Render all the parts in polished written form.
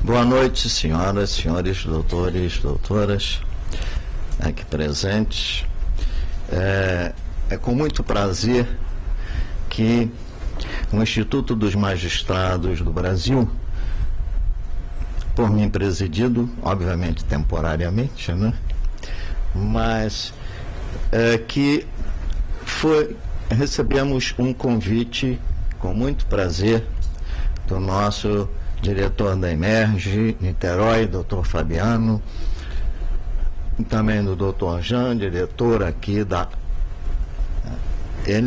Boa noite, senhoras, senhores, doutores, doutoras, aqui presentes. É com muito prazer que o Instituto dos Magistrados do Brasil, por mim presidido, obviamente temporariamente, né? Mas que recebemos um convite com muito prazer do nosso diretor da Emerge, Niterói, doutor Fabiano, e também do doutor Jean, diretor aqui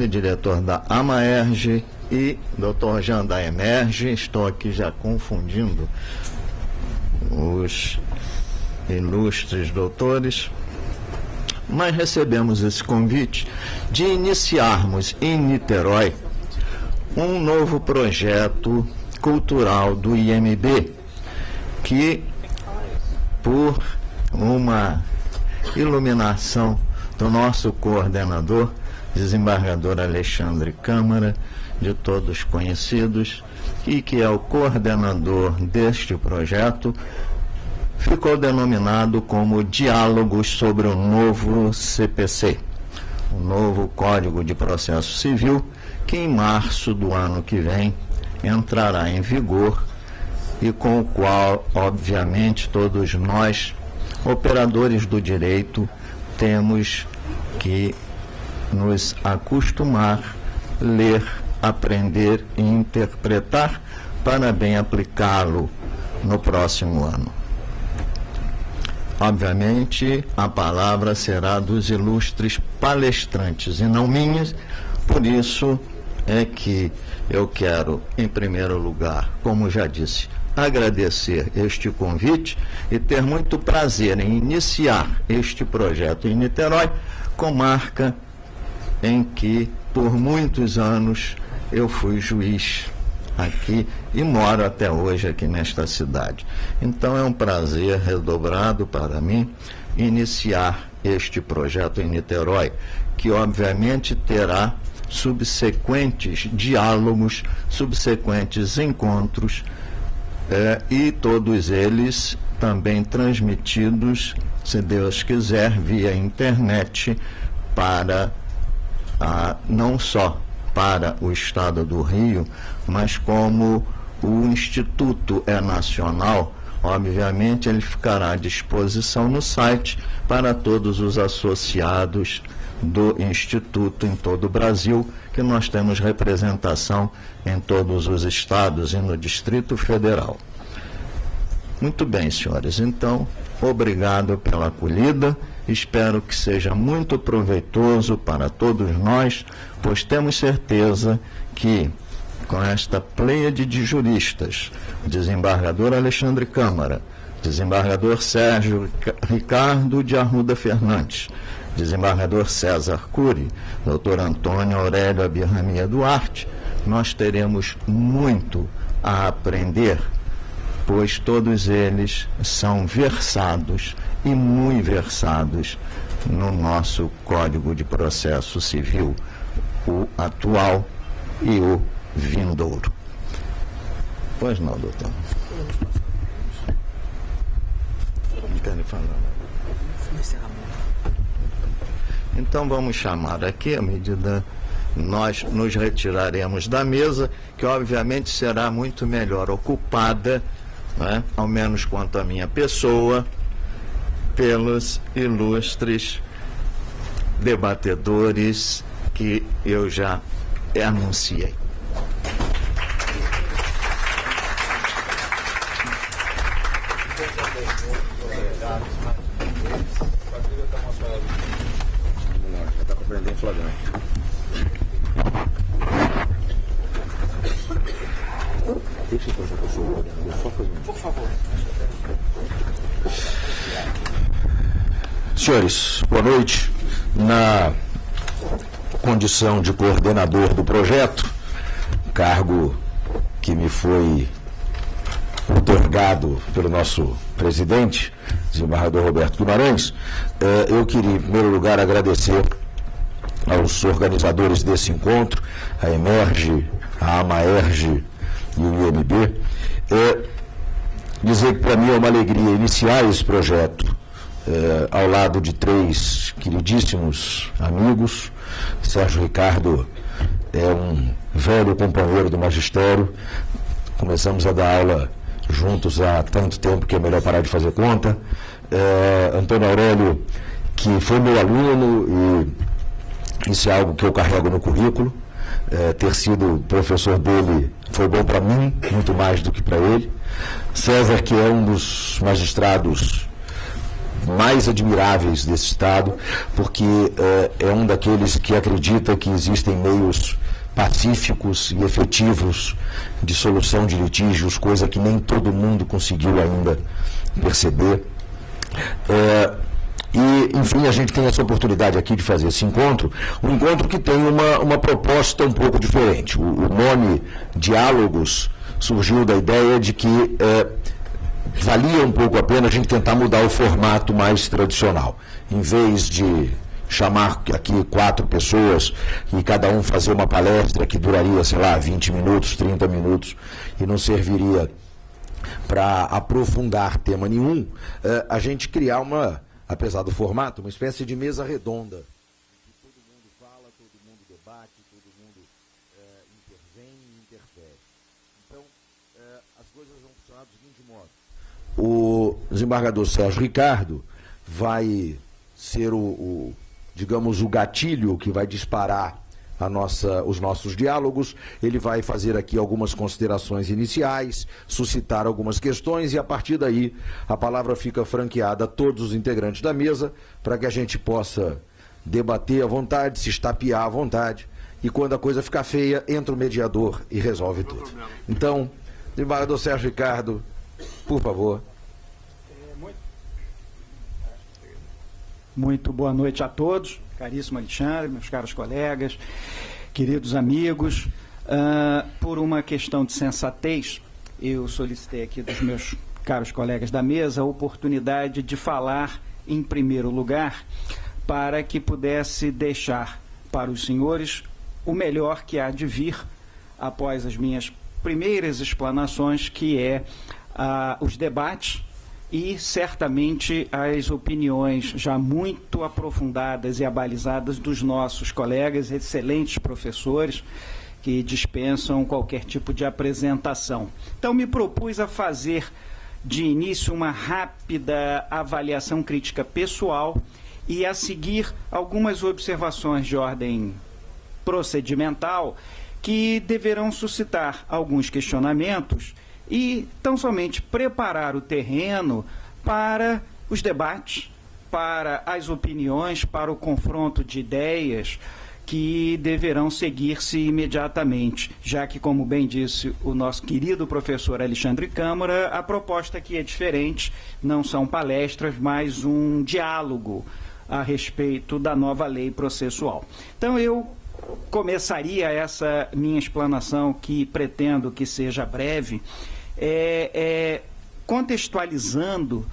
diretor da Amaerge, e doutor Jean da Emerge. Estou aqui já confundindo os ilustres doutores, mas recebemos esse convite de iniciarmos em Niterói um novo projeto cultural do IMB, que, por uma iluminação do nosso coordenador, desembargador Alexandre Câmara, de todos conhecidos, e que é o coordenador deste projeto, ficou denominado como Diálogos sobre o novo CPC, o novo Código de Processo Civil, que em março do ano que vem entrará em vigor e com o qual, obviamente, todos nós, operadores do direito, temos que nos acostumar, ler, aprender e interpretar para bem aplicá-lo no próximo ano. Obviamente, a palavra será dos ilustres palestrantes e não minhas, por isso é que eu quero, em primeiro lugar, como já disse, agradecer este convite e ter muito prazer em iniciar este projeto em Niterói, comarca em que, por muitos anos, eu fui juiz aqui e moro até hoje aqui nesta cidade. Então é um prazer redobrado para mim iniciar este projeto em Niterói, que obviamente terá subsequentes diálogos, subsequentes encontros, e todos eles também transmitidos, se Deus quiser, via internet, para não só para o Estado do Rio, mas como o Instituto é nacional, obviamente ele ficará à disposição no site para todos os associados do Instituto em todo o Brasil, que nós temos representação em todos os estados e no Distrito Federal. Muito bem, senhores, então, obrigado pela acolhida, espero que seja muito proveitoso para todos nós, pois temos certeza que, com esta pleiade de juristas, desembargador Alexandre Câmara, desembargador Sérgio Ricardo de Arruda Fernandes, desembargador César Cury, doutor Antônio Aurélio Abirramia Duarte, nós teremos muito a aprender, pois todos eles são versados e muito versados no nosso Código de Processo Civil, o atual e o vindouro. Pois não, doutor? Não querem falar nada. Então vamos chamar aqui, à medida nós nos retiraremos da mesa, que obviamente será muito melhor ocupada, né, ao menos quanto à minha pessoa, pelos ilustres debatedores que eu já anunciei. Senhores, boa noite. Na condição de coordenador do projeto, cargo que me foi otorgado pelo nosso presidente, desembargador Roberto Guimarães, eu queria, em primeiro lugar, agradecer aos organizadores desse encontro, a Emerge, a Amaerge e o IMB, dizer que para mim é uma alegria iniciar esse projeto ao lado de 3 queridíssimos amigos. Sérgio Ricardo é um velho companheiro do magistério, começamos a dar aula juntos há tanto tempo que é melhor parar de fazer conta. Antônio Aurélio, que foi meu aluno, e isso é algo que eu carrego no currículo. Ter sido professor dele foi bom para mim, muito mais do que para ele. César, que é um dos magistrados mais admiráveis desse Estado, porque é um daqueles que acredita que existem meios pacíficos e efetivos de solução de litígios, coisa que nem todo mundo conseguiu ainda perceber. E, enfim, a gente tem essa oportunidade aqui de fazer esse encontro, um encontro que tem uma proposta um pouco diferente. O nome Diálogos surgiu da ideia de que valia um pouco a pena a gente tentar mudar o formato mais tradicional. Em vez de chamar aqui 4 pessoas e cada um fazer uma palestra que duraria, sei lá, 20 minutos, 30 minutos e não serviria para aprofundar tema nenhum, a gente criar apesar do formato, uma espécie de mesa redonda. Todo mundo fala, todo mundo debate, todo mundo intervém e interfere. Então, as coisas vão funcionar do seguinte modo. O desembargador Sérgio Ricardo vai ser digamos, o gatilho que vai disparar os nossos diálogos. Ele vai fazer aqui algumas considerações iniciais, suscitar algumas questões e, a partir daí, a palavra fica franqueada a todos os integrantes da mesa para que a gente possa debater à vontade, se estapear à vontade, e quando a coisa ficar feia, entra o mediador e resolve tudo. Então, desembargador Sérgio Ricardo, por favor. Muito boa noite a todos, caríssimo Alexandre, meus caros colegas, queridos amigos. Por uma questão de sensatez, eu solicitei aqui dos meus caros colegas da mesa a oportunidade de falar em primeiro lugar, para que pudesse deixar para os senhores o melhor que há de vir após as minhas primeiras explanações, que é os debates e, certamente, as opiniões já muito aprofundadas e abalizadas dos nossos colegas, excelentes professores, que dispensam qualquer tipo de apresentação. Então, me propus a fazer, de início, uma rápida avaliação crítica pessoal e, a seguir, algumas observações de ordem procedimental que deverão suscitar alguns questionamentos e tão somente preparar o terreno para os debates, para as opiniões, para o confronto de ideias que deverão seguir-se imediatamente, já que, como bem disse o nosso querido professor Alexandre Câmara, a proposta aqui é diferente, não são palestras, mas um diálogo a respeito da nova lei processual. Então, eu começaria essa minha explanação, que pretendo que seja breve, contextualizando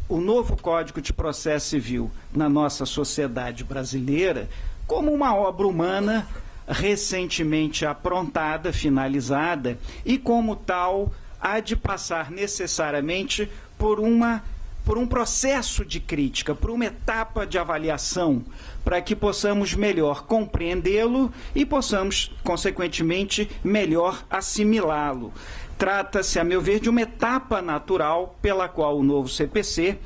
o novo Código de Processo Civil na nossa sociedade brasileira como uma obra humana recentemente aprontada, finalizada, e como tal há de passar necessariamente por um processo de crítica, por uma etapa de avaliação, para que possamos melhor compreendê-lo e possamos, consequentemente, melhor assimilá-lo. Trata-se, a meu ver, de uma etapa natural pela qual o novo CPC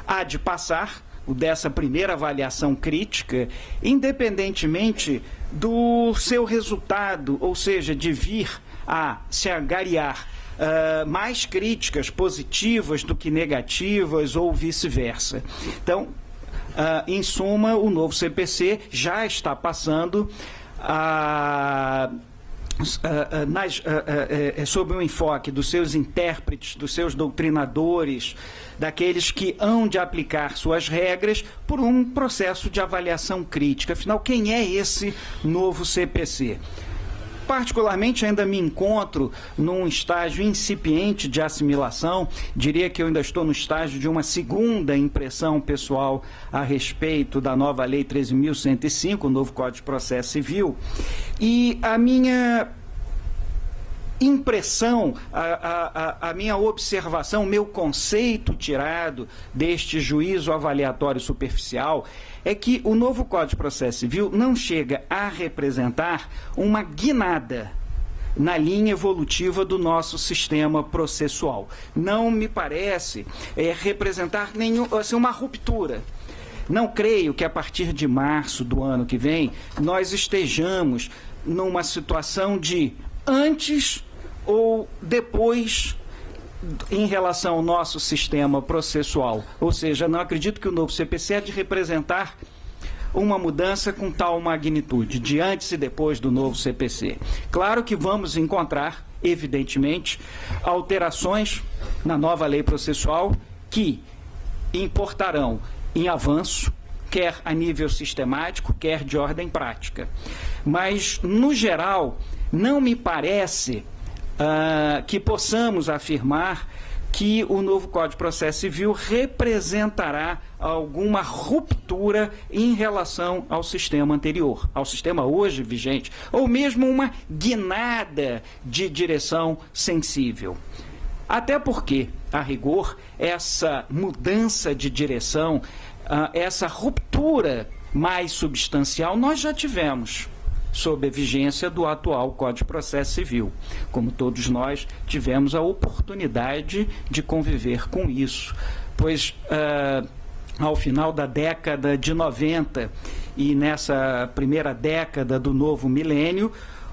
há de passar, dessa primeira avaliação crítica, independentemente do seu resultado, ou seja, de vir a se agariar mais críticas positivas do que negativas ou vice-versa. Então, em suma, o novo CPC já está passando sob o enfoque dos seus intérpretes, dos seus doutrinadores, daqueles que hão de aplicar suas regras, por um processo de avaliação crítica. Afinal, quem é esse novo CPC? Particularmente, ainda me encontro num estágio incipiente de assimilação, diria que eu ainda estou no estágio de uma segunda impressão pessoal a respeito da nova Lei 13.105, o novo Código de Processo Civil, e a minha impressão, a minha observação, meu conceito tirado deste juízo avaliatório superficial é que o novo Código de Processo Civil não chega a representar uma guinada na linha evolutiva do nosso sistema processual. Não me parece representar uma ruptura. Não creio que a partir de março do ano que vem nós estejamos numa situação de antes ou depois em relação ao nosso sistema processual. Ou seja, não acredito que o novo CPC é de representar uma mudança com tal magnitude, de antes e depois do novo CPC. Claro que vamos encontrar, evidentemente, alterações na nova lei processual que importarão em avanço, quer a nível sistemático, quer de ordem prática. Mas, no geral, não me parece que possamos afirmar que o novo Código de Processo Civil representará alguma ruptura em relação ao sistema anterior, ao sistema hoje vigente, ou mesmo uma guinada de direção sensível. Até porque, a rigor, essa mudança de direção, essa ruptura mais substancial, nós já tivemos sob a vigência do atual Código de Processo Civil. Como todos nós tivemos a oportunidade de conviver com isso, pois ao final da década de 90 e nessa primeira década do novo milênio,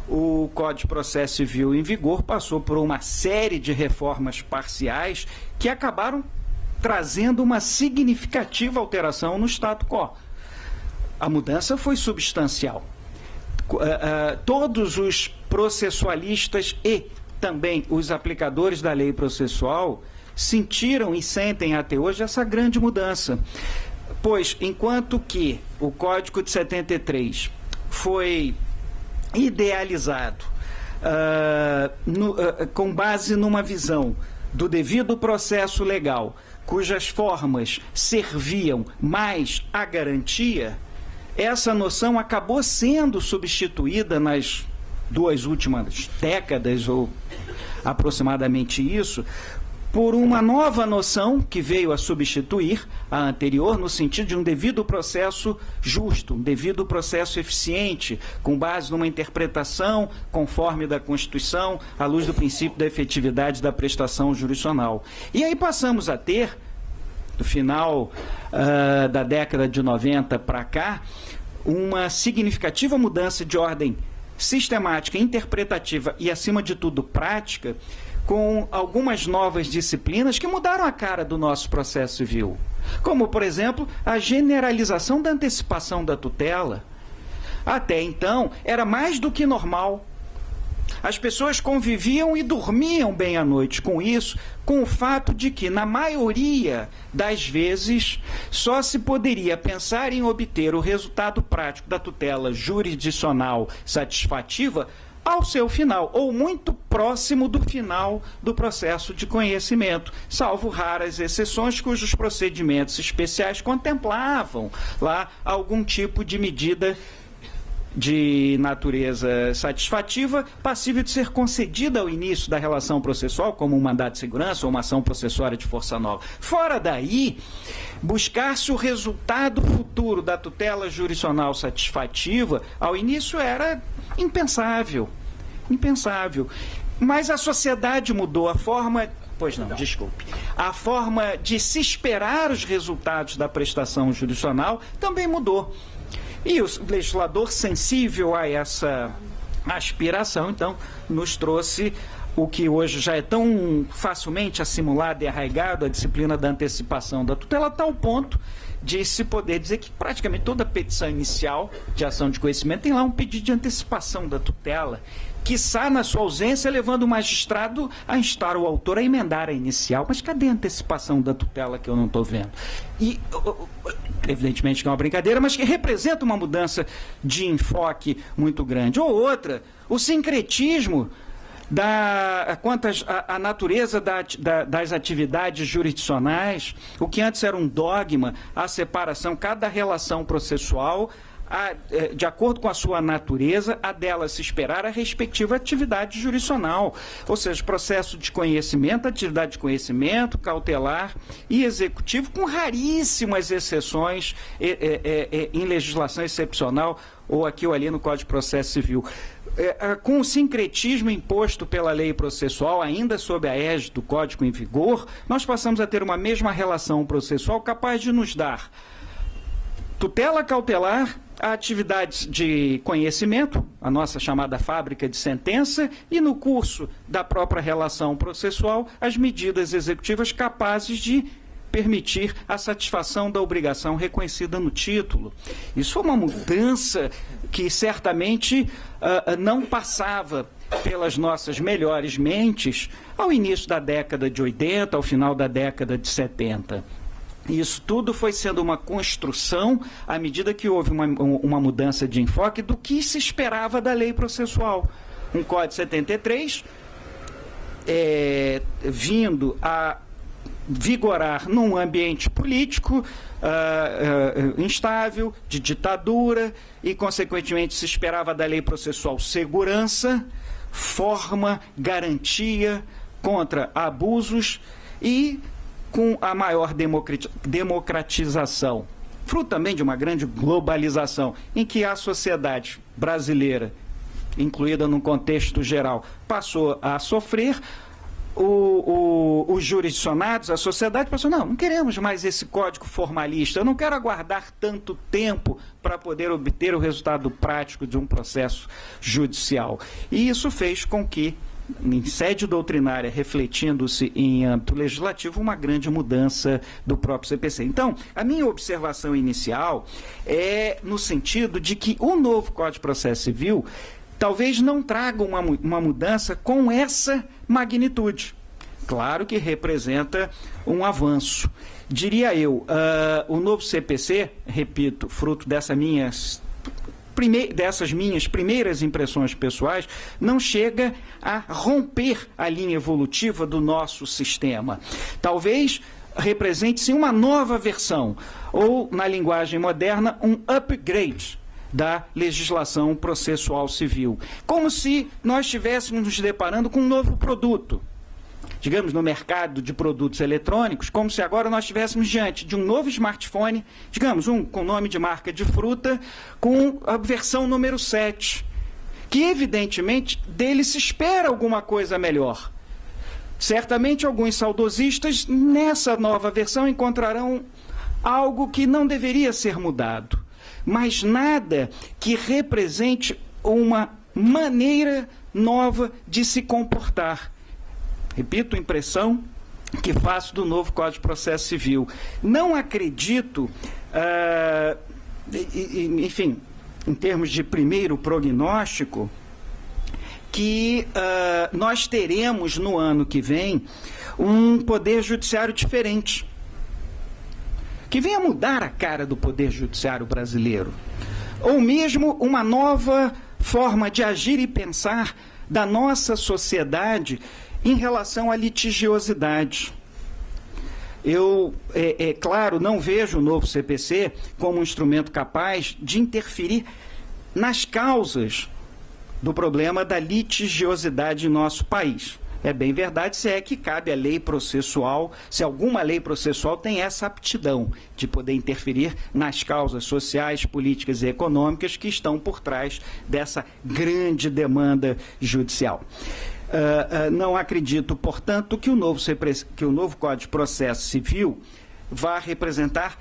o Código de Processo Civil em vigor passou por uma série de reformas parciais que acabaram trazendo uma significativa alteração no status quo. A mudança foi substancial. Todos os processualistas e também os aplicadores da lei processual sentiram e sentem até hoje essa grande mudança. Pois, enquanto que o Código de 73 foi idealizado com base numa visão do devido processo legal, cujas formas serviam mais à garantia, essa noção acabou sendo substituída nas duas últimas décadas, ou aproximadamente isso, por uma nova noção que veio a substituir a anterior, no sentido de um devido processo justo, um devido processo eficiente, com base numa interpretação conforme da Constituição, à luz do princípio da efetividade da prestação jurisdicional. E aí passamos a ter, do final da década de 90 para cá, uma significativa mudança de ordem sistemática, interpretativa e, acima de tudo, prática, com algumas novas disciplinas que mudaram a cara do nosso processo civil. Como, por exemplo, a generalização da antecipação da tutela. Até então, era mais do que normal. As pessoas conviviam e dormiam bem à noite com isso, com o fato de que, na maioria das vezes, só se poderia pensar em obter o resultado prático da tutela jurisdicional satisfativa ao seu final, ou muito próximo do final do processo de conhecimento, salvo raras exceções cujos procedimentos especiais contemplavam lá algum tipo de medida de natureza satisfativa, passível de ser concedida ao início da relação processual, como um mandado de segurança ou uma ação processuária de força nova. Fora daí, buscar-se o resultado futuro da tutela jurisdicional satisfativa, ao início era impensável. Impensável. Mas a sociedade mudou, a forma... Pois não, desculpe. A forma de se esperar os resultados da prestação jurisdicional também mudou. E o legislador, sensível a essa aspiração, então, nos trouxe o que hoje já é tão facilmente assimilado e arraigado, a disciplina da antecipação da tutela, a tal ponto de se poder dizer que praticamente toda petição inicial de ação de conhecimento tem lá um pedido de antecipação da tutela, quiçá na sua ausência, levando o magistrado a instar o autor a emendar a inicial. Mas cadê a antecipação da tutela que eu não estou vendo? E, evidentemente que é uma brincadeira, mas que representa uma mudança de enfoque muito grande. Ou outra, o sincretismo quanto à natureza das atividades jurisdicionais, o que antes era um dogma, a separação, cada relação processual, de acordo com a sua natureza, a dela se esperar a respectiva atividade jurisdicional, ou seja, processo de conhecimento, atividade de conhecimento, cautelar e executivo, com raríssimas exceções em legislação excepcional ou aqui ou ali no Código de Processo Civil. Com o sincretismo imposto pela lei processual, ainda sob a égide do Código em vigor, nós passamos a ter uma mesma relação processual capaz de nos dar tutela cautelar, a atividades de conhecimento, a nossa chamada fábrica de sentença, e no curso da própria relação processual, as medidas executivas capazes de permitir a satisfação da obrigação reconhecida no título. Isso foi uma mudança que certamente não passava pelas nossas melhores mentes ao início da década de 80, ao final da década de 70. Isso tudo foi sendo uma construção à medida que houve uma mudança de enfoque do que se esperava da lei processual. Um Código 73 vindo a vigorar num ambiente político instável, de ditadura, e, consequentemente, se esperava da lei processual segurança, forma, garantia contra abusos e com a maior democratização, fruto também de uma grande globalização, em que a sociedade brasileira, incluída num contexto geral, passou a sofrer, os jurisdicionados, a sociedade passou, não queremos mais esse código formalista, eu não quero aguardar tanto tempo para poder obter o resultado prático de um processo judicial. E isso fez com que, em sede doutrinária, refletindo-se em âmbito legislativo, uma grande mudança do próprio CPC. Então, a minha observação inicial é no sentido de que o novo Código de Processo Civil talvez não traga uma mudança com essa magnitude. Claro que representa um avanço. Diria eu, o novo CPC, repito, fruto dessas minhas primeiras impressões pessoais, não chega a romper a linha evolutiva do nosso sistema. Talvez represente sim uma nova versão, ou, na linguagem moderna, um upgrade da legislação processual civil. Como se nós estivéssemos nos deparando com um novo produto. Digamos, no mercado de produtos eletrônicos, como se agora nós estivéssemos diante de um novo smartphone, digamos, com nome de marca de fruta, com a versão número 7, que evidentemente dele se espera alguma coisa melhor. Certamente alguns saudosistas nessa nova versão encontrarão algo que não deveria ser mudado, mas nada que represente uma maneira nova de se comportar. Repito, a impressão que faço do novo Código de Processo Civil. Não acredito, enfim, em termos de primeiro prognóstico, que nós teremos no ano que vem um poder judiciário diferente, que venha mudar a cara do poder judiciário brasileiro, ou mesmo uma nova forma de agir e pensar da nossa sociedade em relação à litigiosidade. Eu, claro, não vejo o novo CPC como um instrumento capaz de interferir nas causas do problema da litigiosidade em nosso país. É bem verdade, se é que cabe a lei processual, se alguma lei processual tem essa aptidão de poder interferir nas causas sociais, políticas e econômicas que estão por trás dessa grande demanda judicial. Não acredito, portanto, que o novo Código de Processo Civil vá representar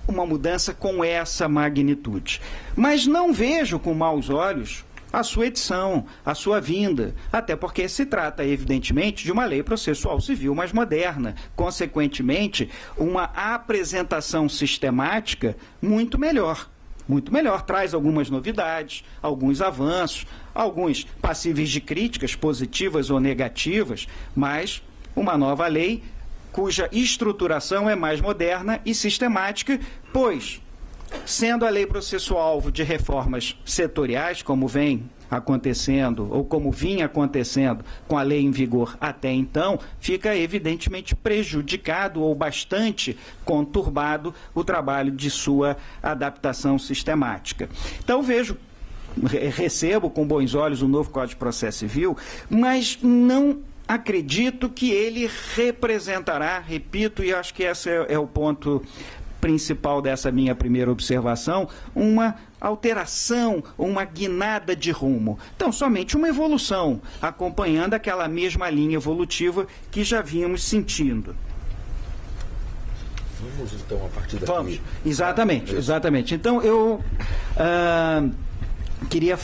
uma mudança com essa magnitude. Mas não vejo com maus olhos a sua edição, a sua vinda, até porque se trata, evidentemente, de uma lei processual civil mais moderna, consequentemente, uma apresentação sistemática muito melhor. Muito melhor, traz algumas novidades, alguns avanços, alguns passíveis de críticas positivas ou negativas, mas uma nova lei cuja estruturação é mais moderna e sistemática, pois sendo a lei processual alvo de reformas setoriais, como vem acontecendo, ou como vinha acontecendo com a lei em vigor até então, fica evidentemente prejudicado ou bastante conturbado o trabalho de sua adaptação sistemática. Então, recebo com bons olhos o novo Código de Processo Civil, mas não acredito que ele representará, repito, e acho que esse é o ponto principal dessa minha primeira observação, uma alteração, uma guinada de rumo. Então, somente uma evolução, acompanhando aquela mesma linha evolutiva que já vínhamos sentindo. Vamos, então, a partir daqui. Vamos, exatamente. Então, eu queria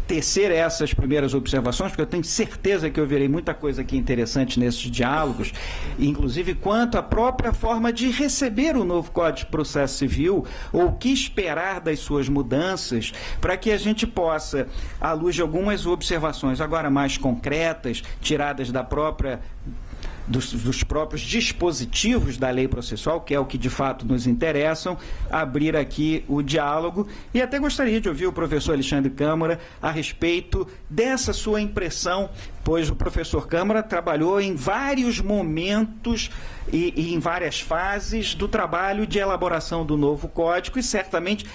tecer essas primeiras observações, porque eu tenho certeza que eu verei muita coisa aqui interessante nesses diálogos, inclusive quanto à própria forma de receber o novo Código de Processo Civil, ou o que esperar das suas mudanças, para que a gente possa, à luz de algumas observações agora mais concretas, tiradas da própria dos próprios dispositivos da lei processual, que é o que de fato nos interessam, abrir aqui o diálogo. E até gostaria de ouvir o professor Alexandre Câmara a respeito dessa sua impressão, pois o professor Câmara trabalhou em vários momentos e em várias fases do trabalho de elaboração do novo código, e certamente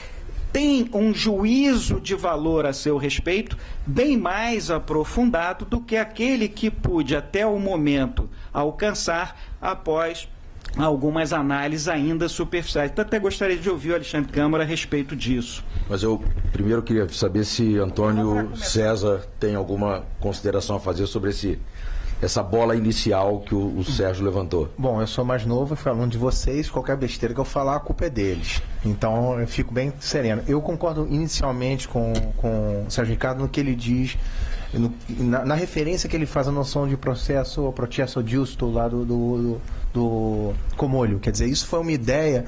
tem um juízo de valor a seu respeito bem mais aprofundado do que aquele que pude até o momento alcançar após algumas análises ainda superficiais. Então, até gostaria de ouvir o Alexandre Câmara a respeito disso. Mas eu primeiro queria saber se Antônio César tem alguma consideração a fazer sobre essa bola inicial que o Sérgio levantou. Bom, eu sou mais novo, fui aluno de vocês, qualquer besteira que eu falar, a culpa é deles. Então, eu fico bem sereno. Eu concordo inicialmente com o Sérgio Ricardo no que ele diz, na referência que ele faz à noção de processo justo lá do Comolho. Quer dizer, isso foi uma ideia,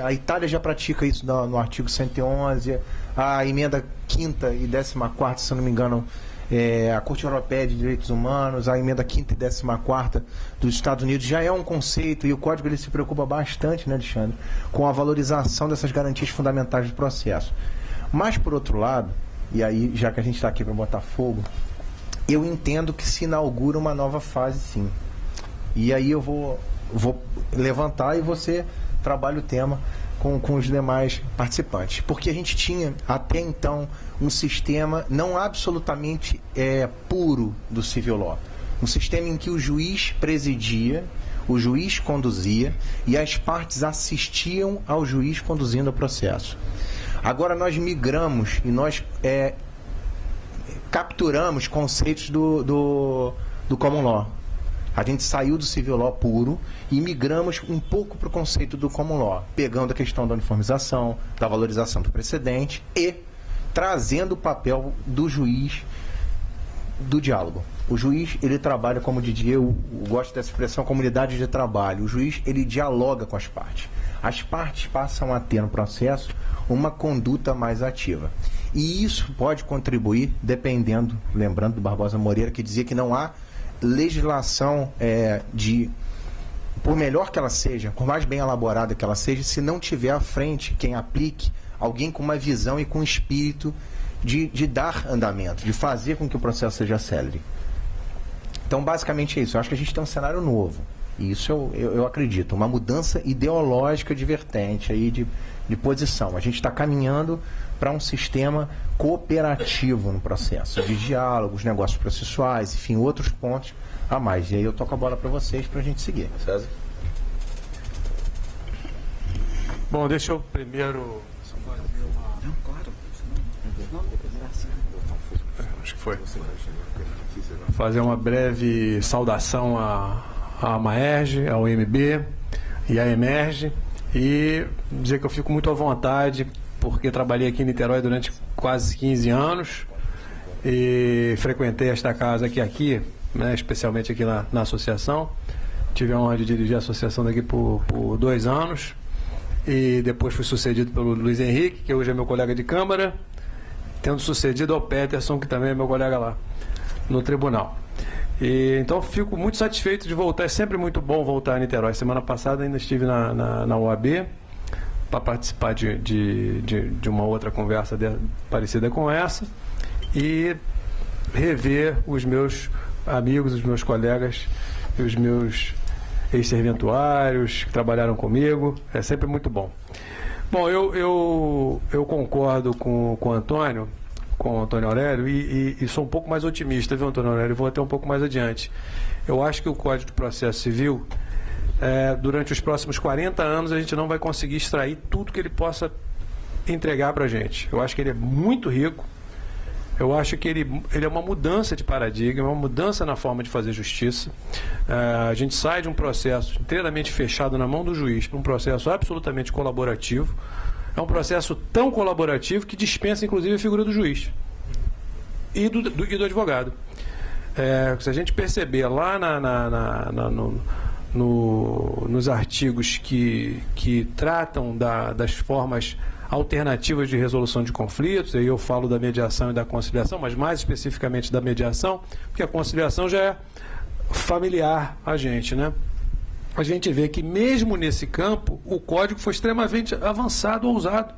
a Itália já pratica isso no artigo 111, a emenda 5ª e 14ª, se eu não me engano, a Corte Europeia de Direitos Humanos, a emenda 5ª e 14ª dos Estados Unidos já é um conceito, e o Código ele se preocupa bastante, né, Alexandre, com a valorização dessas garantias fundamentais do processo. Mas, por outro lado, e aí, já que a gente está aqui para botar fogo, eu entendo que se inaugura uma nova fase, sim. E aí eu vou levantar e você trabalha o tema com os demais participantes. Porque a gente tinha, até então, um sistema não absolutamente puro do civil law. Um sistema em que o juiz presidia, o juiz conduzia e as partes assistiam ao juiz conduzindo o processo. Agora nós migramos e nós capturamos conceitos do common law. A gente saiu do civil law puro e migramos um pouco para o conceito do common law, pegando a questão da uniformização, da valorização do precedente e trazendo o papel do juiz do diálogo. O juiz, ele trabalha, como Didier, eu gosto dessa expressão, comunidade de trabalho. O juiz, ele dialoga com as partes. As partes passam a ter no processo uma conduta mais ativa. E isso pode contribuir, dependendo, lembrando do Barbosa Moreira, que dizia que não há legislação por melhor que ela seja, por mais bem elaborada que ela seja, se não tiver à frente quem aplique, alguém com uma visão e com espírito de dar andamento, de fazer com que o processo seja célere. Então, basicamente é isso. Eu acho que a gente tem um cenário novo. E isso eu acredito. Uma mudança ideológica de vertente, aí, de posição. A gente está caminhando para um sistema cooperativo no processo, de diálogos, negócios processuais, enfim, outros pontos a mais. E aí eu toco a bola para vocês para a gente seguir. César? Bom, deixa eu primeiro fazer uma breve saudação à Maerj, ao MB e à Emerge, e dizer que eu fico muito à vontade, porque trabalhei aqui em Niterói durante quase 15 anos e frequentei esta casa aqui, né, especialmente aqui na associação. Tive a honra de dirigir a associação daqui por 2 anos e depois fui sucedido pelo Luiz Henrique, que hoje é meu colega de Câmara, tendo sucedido ao Peterson, que também é meu colega lá no tribunal. E, então fico muito satisfeito de voltar. É sempre muito bom voltar a Niterói. Semana passada ainda estive na UAB, para participar de uma outra conversa parecida com essa e rever os meus amigos, os meus colegas e os meus ex-serventuários que trabalharam comigo. É sempre muito bom. Bom, eu concordo com o Antônio Aurélio e sou um pouco mais otimista, viu, Antônio Aurélio? Vou até um pouco mais adiante. Eu acho que o Código de Processo Civil, durante os próximos 40 anos, a gente não vai conseguir extrair tudo que ele possa entregar para a gente. Eu acho que ele é muito rico. Eu acho que ele é uma mudança de paradigma, uma mudança na forma de fazer justiça. A gente sai de um processo inteiramente fechado na mão do juiz para um processo absolutamente colaborativo. É um processo tão colaborativo que dispensa, inclusive, a figura do juiz e do advogado. Se a gente perceber lá nos artigos que tratam das formas alternativas de resolução de conflitos, aí eu falo da mediação e da conciliação, mas mais especificamente da mediação, porque a conciliação já é familiar a gente, né? A gente vê que mesmo nesse campo, o Código foi extremamente avançado, ousado,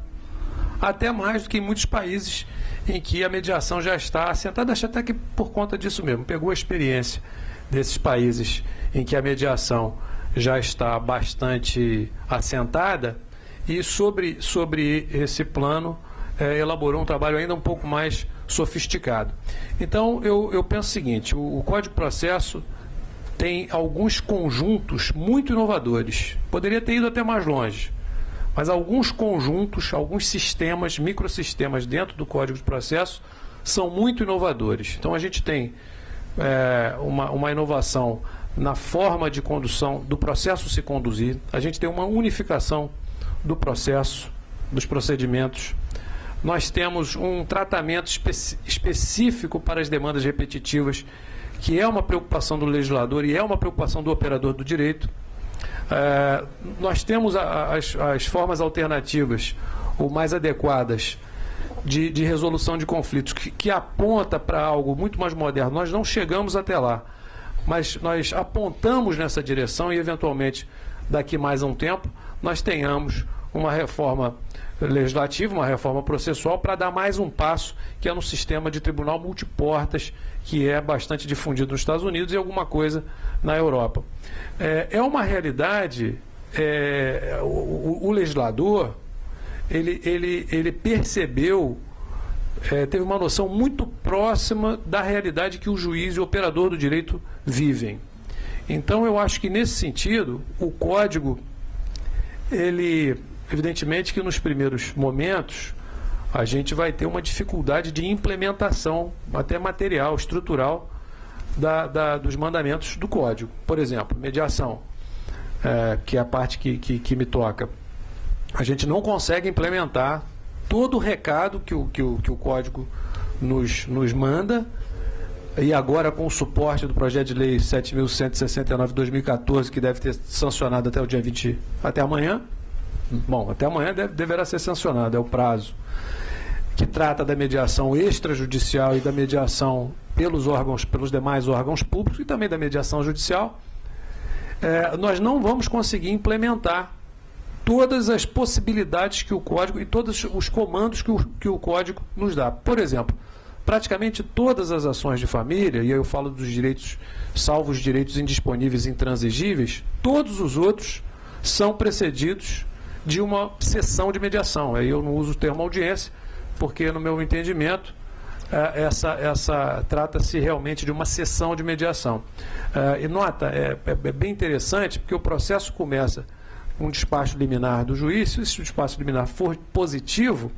até mais do que em muitos países em que a mediação já está assentada, acho até que por conta disso mesmo, pegou a experiência desses países em que a mediação já está bastante assentada, e sobre esse plano elaborou um trabalho ainda um pouco mais sofisticado. Então, eu penso o seguinte, o Código de Processo tem alguns conjuntos muito inovadores. Poderia ter ido até mais longe, mas alguns conjuntos, alguns sistemas, microsistemas dentro do Código de Processo são muito inovadores. Então, a gente tem uma inovação na forma de condução do processo se conduzir, a gente tem uma unificação do processo, dos procedimentos. Nós temos um tratamento específico para as demandas repetitivas, que é uma preocupação do legislador e é uma preocupação do operador do direito. Nós temos as formas alternativas, ou mais adequadas, de resolução de conflitos, que aponta para algo muito mais moderno. Nós não chegamos até lá, mas nós apontamos nessa direção e, eventualmente, daqui mais a um tempo, nós tenhamos uma reforma legislativa, uma reforma processual para dar mais um passo, que é no sistema de tribunal multiportas, que é bastante difundido nos Estados Unidos e alguma coisa na Europa. É uma realidade, o legislador, ele percebeu, teve uma noção muito próxima da realidade que o juiz e o operador do direito vivem. Então, eu acho que, nesse sentido, o Código, evidentemente que nos primeiros momentos, a gente vai ter uma dificuldade de implementação, até material, estrutural, dos mandamentos do Código. Por exemplo, mediação, que é a parte que me toca. A gente não consegue implementar todo o recado que o Código nos manda, e agora com o suporte do projeto de lei 7.169 de 2014, que deve ter sancionado até o dia 20, até amanhã. Bom, até amanhã deverá ser sancionado, é o prazo, que trata da mediação extrajudicial e da mediação pelos demais órgãos públicos e também da mediação judicial. Nós não vamos conseguir implementar todas as possibilidades que o Código e todos os comandos que o Código nos dá. Por exemplo, praticamente todas as ações de família, e aí eu falo dos direitos, salvo os direitos indisponíveis e intransigíveis, todos os outros são precedidos de uma sessão de mediação. Aí eu não uso o termo audiência, porque, no meu entendimento, trata-se realmente de uma sessão de mediação. E nota, é bem interessante, porque o processo começa com um despacho liminar do juiz. Se esse despacho liminar for positivo,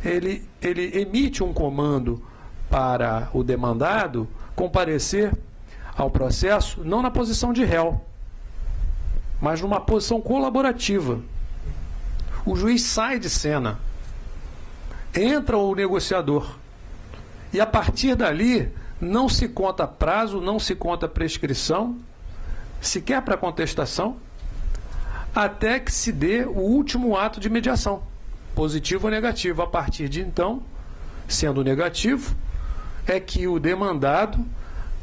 ele emite um comando para o demandado comparecer ao processo, não na posição de réu, mas numa posição colaborativa. O juiz sai de cena, entra o negociador, e a partir dali não se conta prazo, não se conta prescrição, sequer para contestação, até que se dê o último ato de mediação, positivo ou negativo. A partir de então, sendo negativo, é que o demandado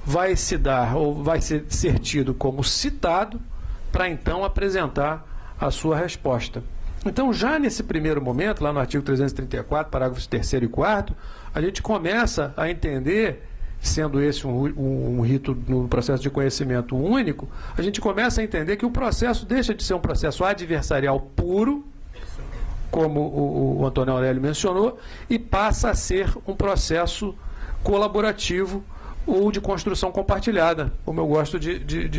vai se dar, ou vai ser tido como citado, para então apresentar a sua resposta. Então, já nesse primeiro momento, lá no artigo 334, parágrafos 3º e 4º, a gente começa a entender, sendo esse um rito no processo de conhecimento único, a gente começa a entender que o processo deixa de ser um processo adversarial puro, como o Antônio Aurélio mencionou, e passa a ser um processo colaborativo ou de construção compartilhada, como eu gosto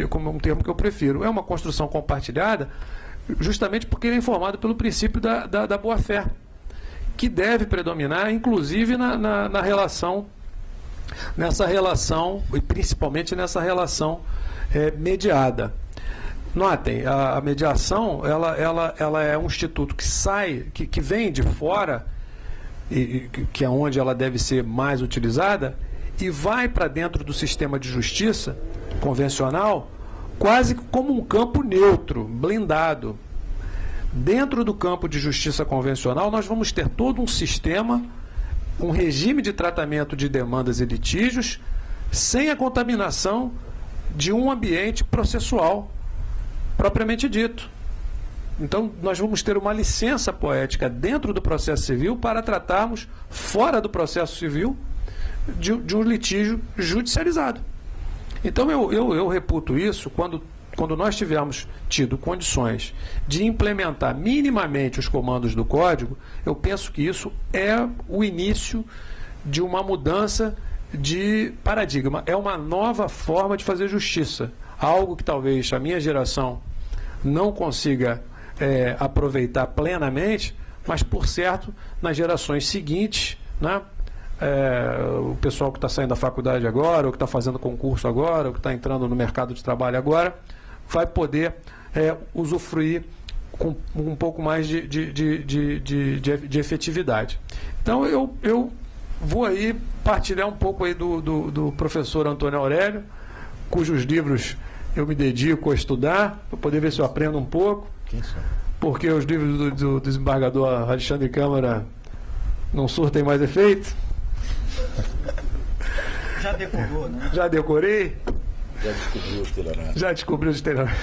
como um termo que eu prefiro. É uma construção compartilhada justamente porque ele é informado pelo princípio da boa-fé, que deve predominar, inclusive, na relação, nessa relação, e principalmente nessa relação mediada. Notem, a mediação, ela é um instituto que sai, que vem de fora, que é onde ela deve ser mais utilizada, e vai para dentro do sistema de justiça convencional, quase como um campo neutro, blindado. Dentro do campo de justiça convencional, nós vamos ter todo um sistema, um regime de tratamento de demandas e litígios, sem a contaminação de um ambiente processual propriamente dito. Então, nós vamos ter uma licença poética dentro do processo civil para tratarmos, fora do processo civil, de um litígio judicializado. Então, eu reputo isso quando nós tivermos tido condições de implementar minimamente os comandos do Código. Eu penso que isso é o início de uma mudança de paradigma. É uma nova forma de fazer justiça. Algo que talvez a minha geração não consiga aproveitar plenamente, mas, por certo, nas gerações seguintes, né? O pessoal que está saindo da faculdade agora, ou que está fazendo concurso agora, ou que está entrando no mercado de trabalho agora, vai poder usufruir com um pouco mais de efetividade. Então, eu vou aí partilhar um pouco aí do professor Antônio Aurélio, cujos livros eu me dedico a estudar, para poder ver se eu aprendo um pouco, porque os livros do desembargador Alexandre Câmara não surtem mais efeito. Já decorou, né? Já decorei. Já descobriu os telhoramentos. Já descobriu os telhoramentos.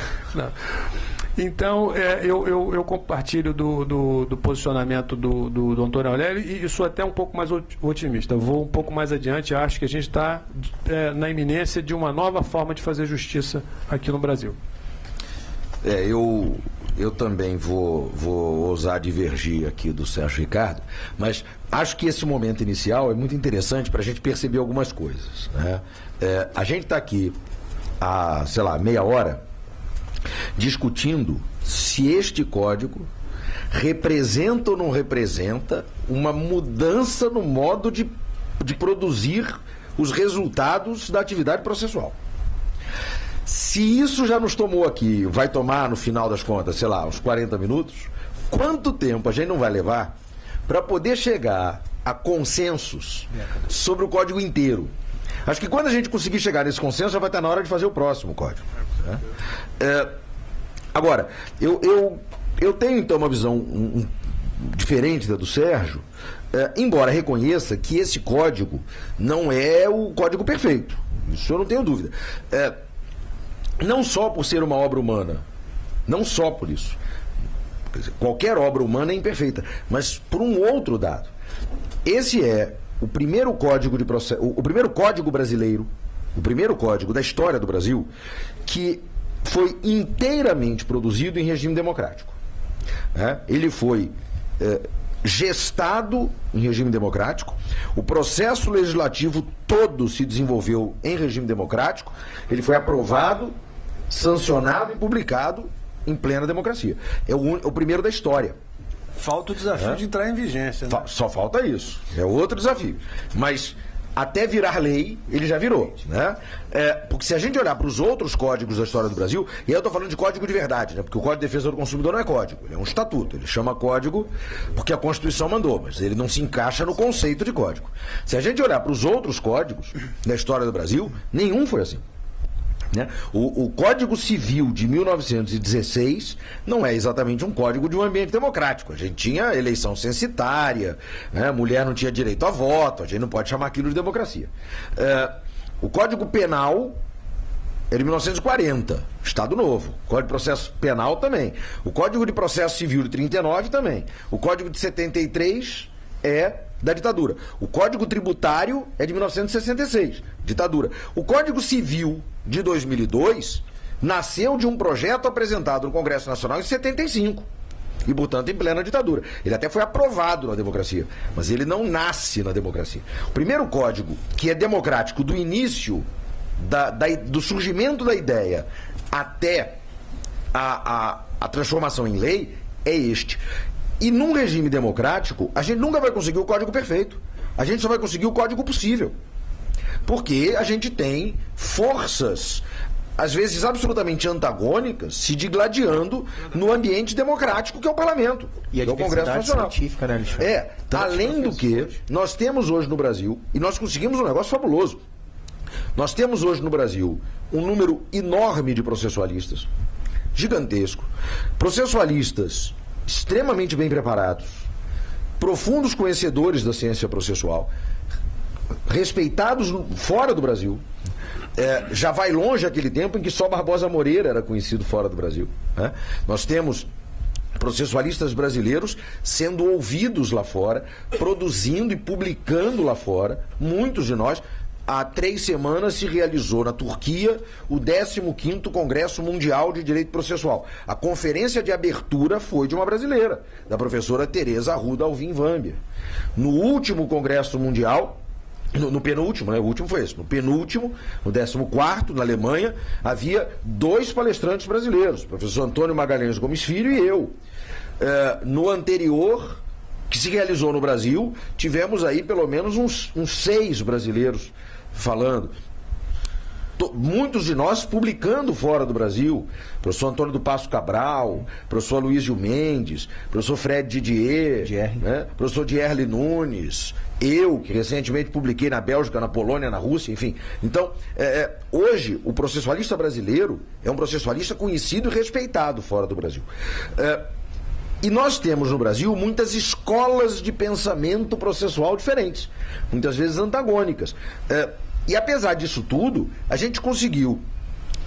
Então, eu compartilho do posicionamento do Antônio Aurélio e sou até um pouco mais otimista. Vou um pouco mais adiante. Acho que a gente está na iminência de uma nova forma de fazer justiça aqui no Brasil. Eu também vou ousar divergir aqui do Sérgio Ricardo, mas acho que esse momento inicial é muito interessante para a gente perceber algumas coisas, né? A gente está aqui há, sei lá, meia hora discutindo se este código representa ou não representa uma mudança no modo de produzir os resultados da atividade processual. Se isso já nos tomou aqui, vai tomar no final das contas, sei lá, uns 40 minutos, quanto tempo a gente não vai levar para poder chegar a consensos sobre o código inteiro? Acho que quando a gente conseguir chegar nesse consenso, já vai estar na hora de fazer o próximo código, né? Agora, eu tenho então uma visão diferente da do Sérgio, embora reconheça que esse código não é o código perfeito. Isso eu não tenho dúvida. Não só por ser uma obra humana, não só por isso. Quer dizer, qualquer obra humana é imperfeita, mas por um outro dado. Esse é o primeiro código de processo, o primeiro código brasileiro, o primeiro código da história do Brasil que foi inteiramente produzido em regime democrático. Ele foi gestado em regime democrático, o processo legislativo todo se desenvolveu em regime democrático, ele foi aprovado, sancionado e publicado em plena democracia. É o primeiro da história. Falta o desafio de entrar em vigência, né? Só falta isso. É outro desafio. Mas até virar lei, ele já virou, né? Porque se a gente olhar para os outros códigos da história do Brasil, e aí eu estou falando de código de verdade, né? Porque o Código de Defesa do Consumidor não é código, ele é um estatuto, ele chama código porque a Constituição mandou, mas ele não se encaixa no conceito de código. Se a gente olhar para os outros códigos da história do Brasil, nenhum foi assim, né? O Código Civil de 1916 não é exatamente um código de um ambiente democrático. A gente tinha eleição censitária, né? Mulher não tinha direito a voto, a gente não pode chamar aquilo de democracia. O Código Penal é de 1940, Estado Novo. O Código de Processo Penal também. O Código de Processo Civil de 39 também. O Código de 73 é da ditadura. O Código Tributário é de 1966, ditadura. O Código Civil de 2002 nasceu de um projeto apresentado no Congresso Nacional em 75. E, portanto, em plena ditadura. Ele até foi aprovado na democracia, mas ele não nasce na democracia. O primeiro código que é democrático do início do surgimento da ideia até a transformação em lei é este. E num regime democrático, a gente nunca vai conseguir o código perfeito. A gente só vai conseguir o código possível. Porque a gente tem forças, às vezes absolutamente antagônicas, se digladiando no ambiente democrático que é o parlamento, e a que é o Congresso Nacional. Científica, né, Alexandre? Além do que, nós temos hoje no Brasil, e nós conseguimos um negócio fabuloso, nós temos hoje no Brasil um número enorme de processualistas, gigantesco, processualistas extremamente bem preparados, profundos conhecedores da ciência processual, respeitados fora do Brasil. Já vai longe aquele tempo em que só Barbosa Moreira era conhecido fora do Brasil, né? Nós temos processualistas brasileiros sendo ouvidos lá fora, produzindo e publicando lá fora. Muitos de nós. Há 3 semanas se realizou na Turquia o 15º Congresso Mundial de Direito Processual. A conferência de abertura foi de uma brasileira, da professora Teresa Arruda Alvim Vambier. No último Congresso Mundial, no penúltimo, né? O último foi esse. No penúltimo, no 14º, na Alemanha, havia 2 palestrantes brasileiros, o professor Antônio Magalhães Gomes Filho e eu. No anterior, que se realizou no Brasil, tivemos aí pelo menos uns 6 brasileiros falando. Muitos de nós publicando fora do Brasil. Professor Antônio do Passo Cabral, professor Luísio Mendes, professor Fred Didier, né? Professor Dierle Nunes, eu, que recentemente publiquei na Bélgica, na Polônia, na Rússia, enfim. Então, hoje, o processualista brasileiro é um processualista conhecido e respeitado fora do Brasil. E nós temos no Brasil muitas escolas de pensamento processual diferentes, muitas vezes antagônicas. E apesar disso tudo, a gente conseguiu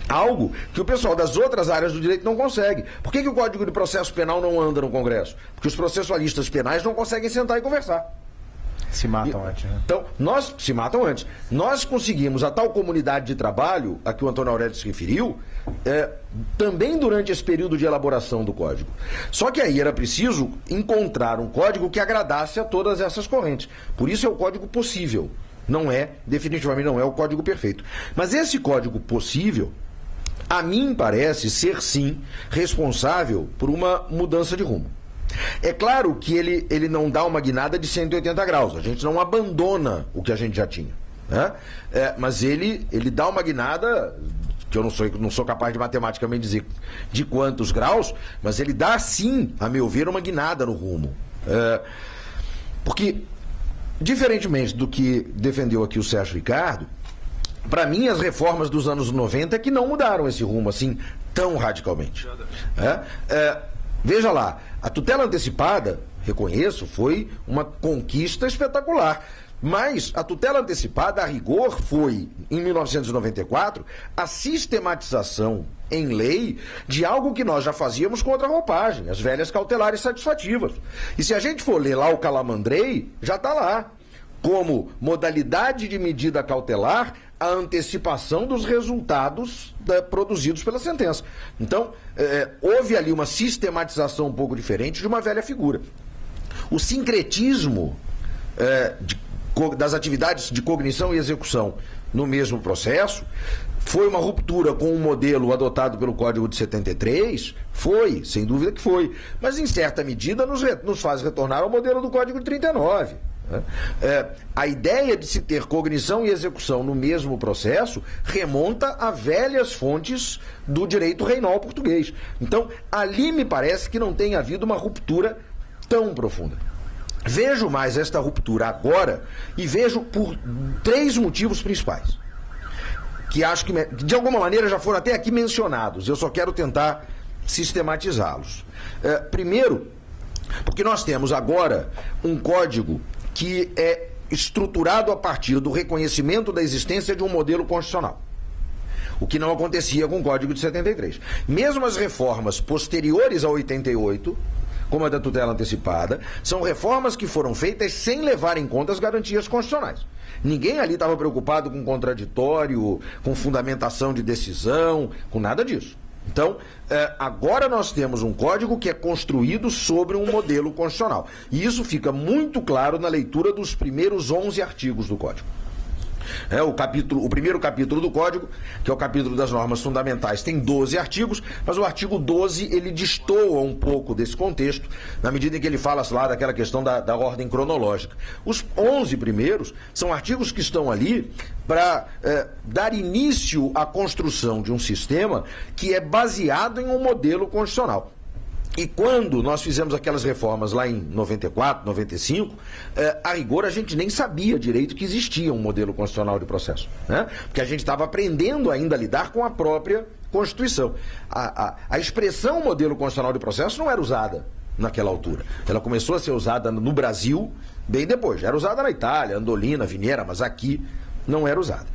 algo que o pessoal das outras áreas do direito não consegue. Por que o Código de Processo Penal não anda no Congresso? Porque os processualistas penais não conseguem sentar e conversar. Se matam antes, né? Então, nós se matam antes. Nós conseguimos a tal comunidade de trabalho a que o Antônio Aurélio se referiu, também durante esse período de elaboração do código. Só que aí era preciso encontrar um código que agradasse a todas essas correntes. Por isso é o código possível. Definitivamente não é o código perfeito. Mas esse código possível, a mim parece ser sim responsável por uma mudança de rumo. É claro que ele não dá uma guinada de 180 graus, a gente não abandona o que a gente já tinha, né? Mas ele dá uma guinada, que eu não sou capaz de matematicamente dizer de quantos graus, mas ele dá sim, a meu ver, uma guinada no rumo. Porque, diferentemente do que defendeu aqui o Sérgio Ricardo, para mim as reformas dos anos 90 é que não mudaram esse rumo assim tão radicalmente. Veja lá, a tutela antecipada, reconheço, foi uma conquista espetacular. Mas a tutela antecipada, a rigor, foi, em 1994, a sistematização em lei de algo que nós já fazíamos com outra roupagem, as velhas cautelares satisfativas. E se a gente for ler lá o Calamandrei, já está lá. Como modalidade de medida cautelar, a antecipação dos resultados produzidos pela sentença. Então, houve ali uma sistematização um pouco diferente de uma velha figura. O sincretismo das atividades de cognição e execução no mesmo processo foi uma ruptura com o modelo adotado pelo Código de 73? Foi, sem dúvida que foi. Mas, em certa medida, nos faz retornar ao modelo do Código de 39. A ideia de se ter cognição e execução no mesmo processo remonta a velhas fontes do direito reinal português. Então, ali me parece que não tem havido uma ruptura tão profunda. Vejo mais esta ruptura agora e vejo por 3 motivos principais, que acho que de alguma maneira já foram até aqui mencionados. Eu só quero tentar sistematizá-los. Primeiro, porque nós temos agora um código que é estruturado a partir do reconhecimento da existência de um modelo constitucional. o que não acontecia com o Código de 73. Mesmo as reformas posteriores a 88, como a da tutela antecipada, são reformas que foram feitas sem levar em conta as garantias constitucionais. Ninguém ali estava preocupado com contraditório, com fundamentação de decisão, com nada disso. Então, agora nós temos um código que é construído sobre um modelo constitucional. E isso fica muito claro na leitura dos primeiros 11 artigos do código. O primeiro capítulo do Código, que é o capítulo das normas fundamentais, tem 12 artigos, mas o artigo 12 ele destoa um pouco desse contexto, na medida em que ele fala lá daquela questão da ordem cronológica. Os 11 primeiros são artigos que estão ali para dar início à construção de um sistema que é baseado em um modelo constitucional. E quando nós fizemos aquelas reformas lá em 94, 95, a rigor a gente nem sabia direito que existia um modelo constitucional de processo, né? Porque a gente estava aprendendo ainda a lidar com a própria Constituição. A expressão modelo constitucional de processo não era usada naquela altura. Ela começou a ser usada no Brasil bem depois. Era usada na Itália, Andolina, Viniera, mas aqui não era usada.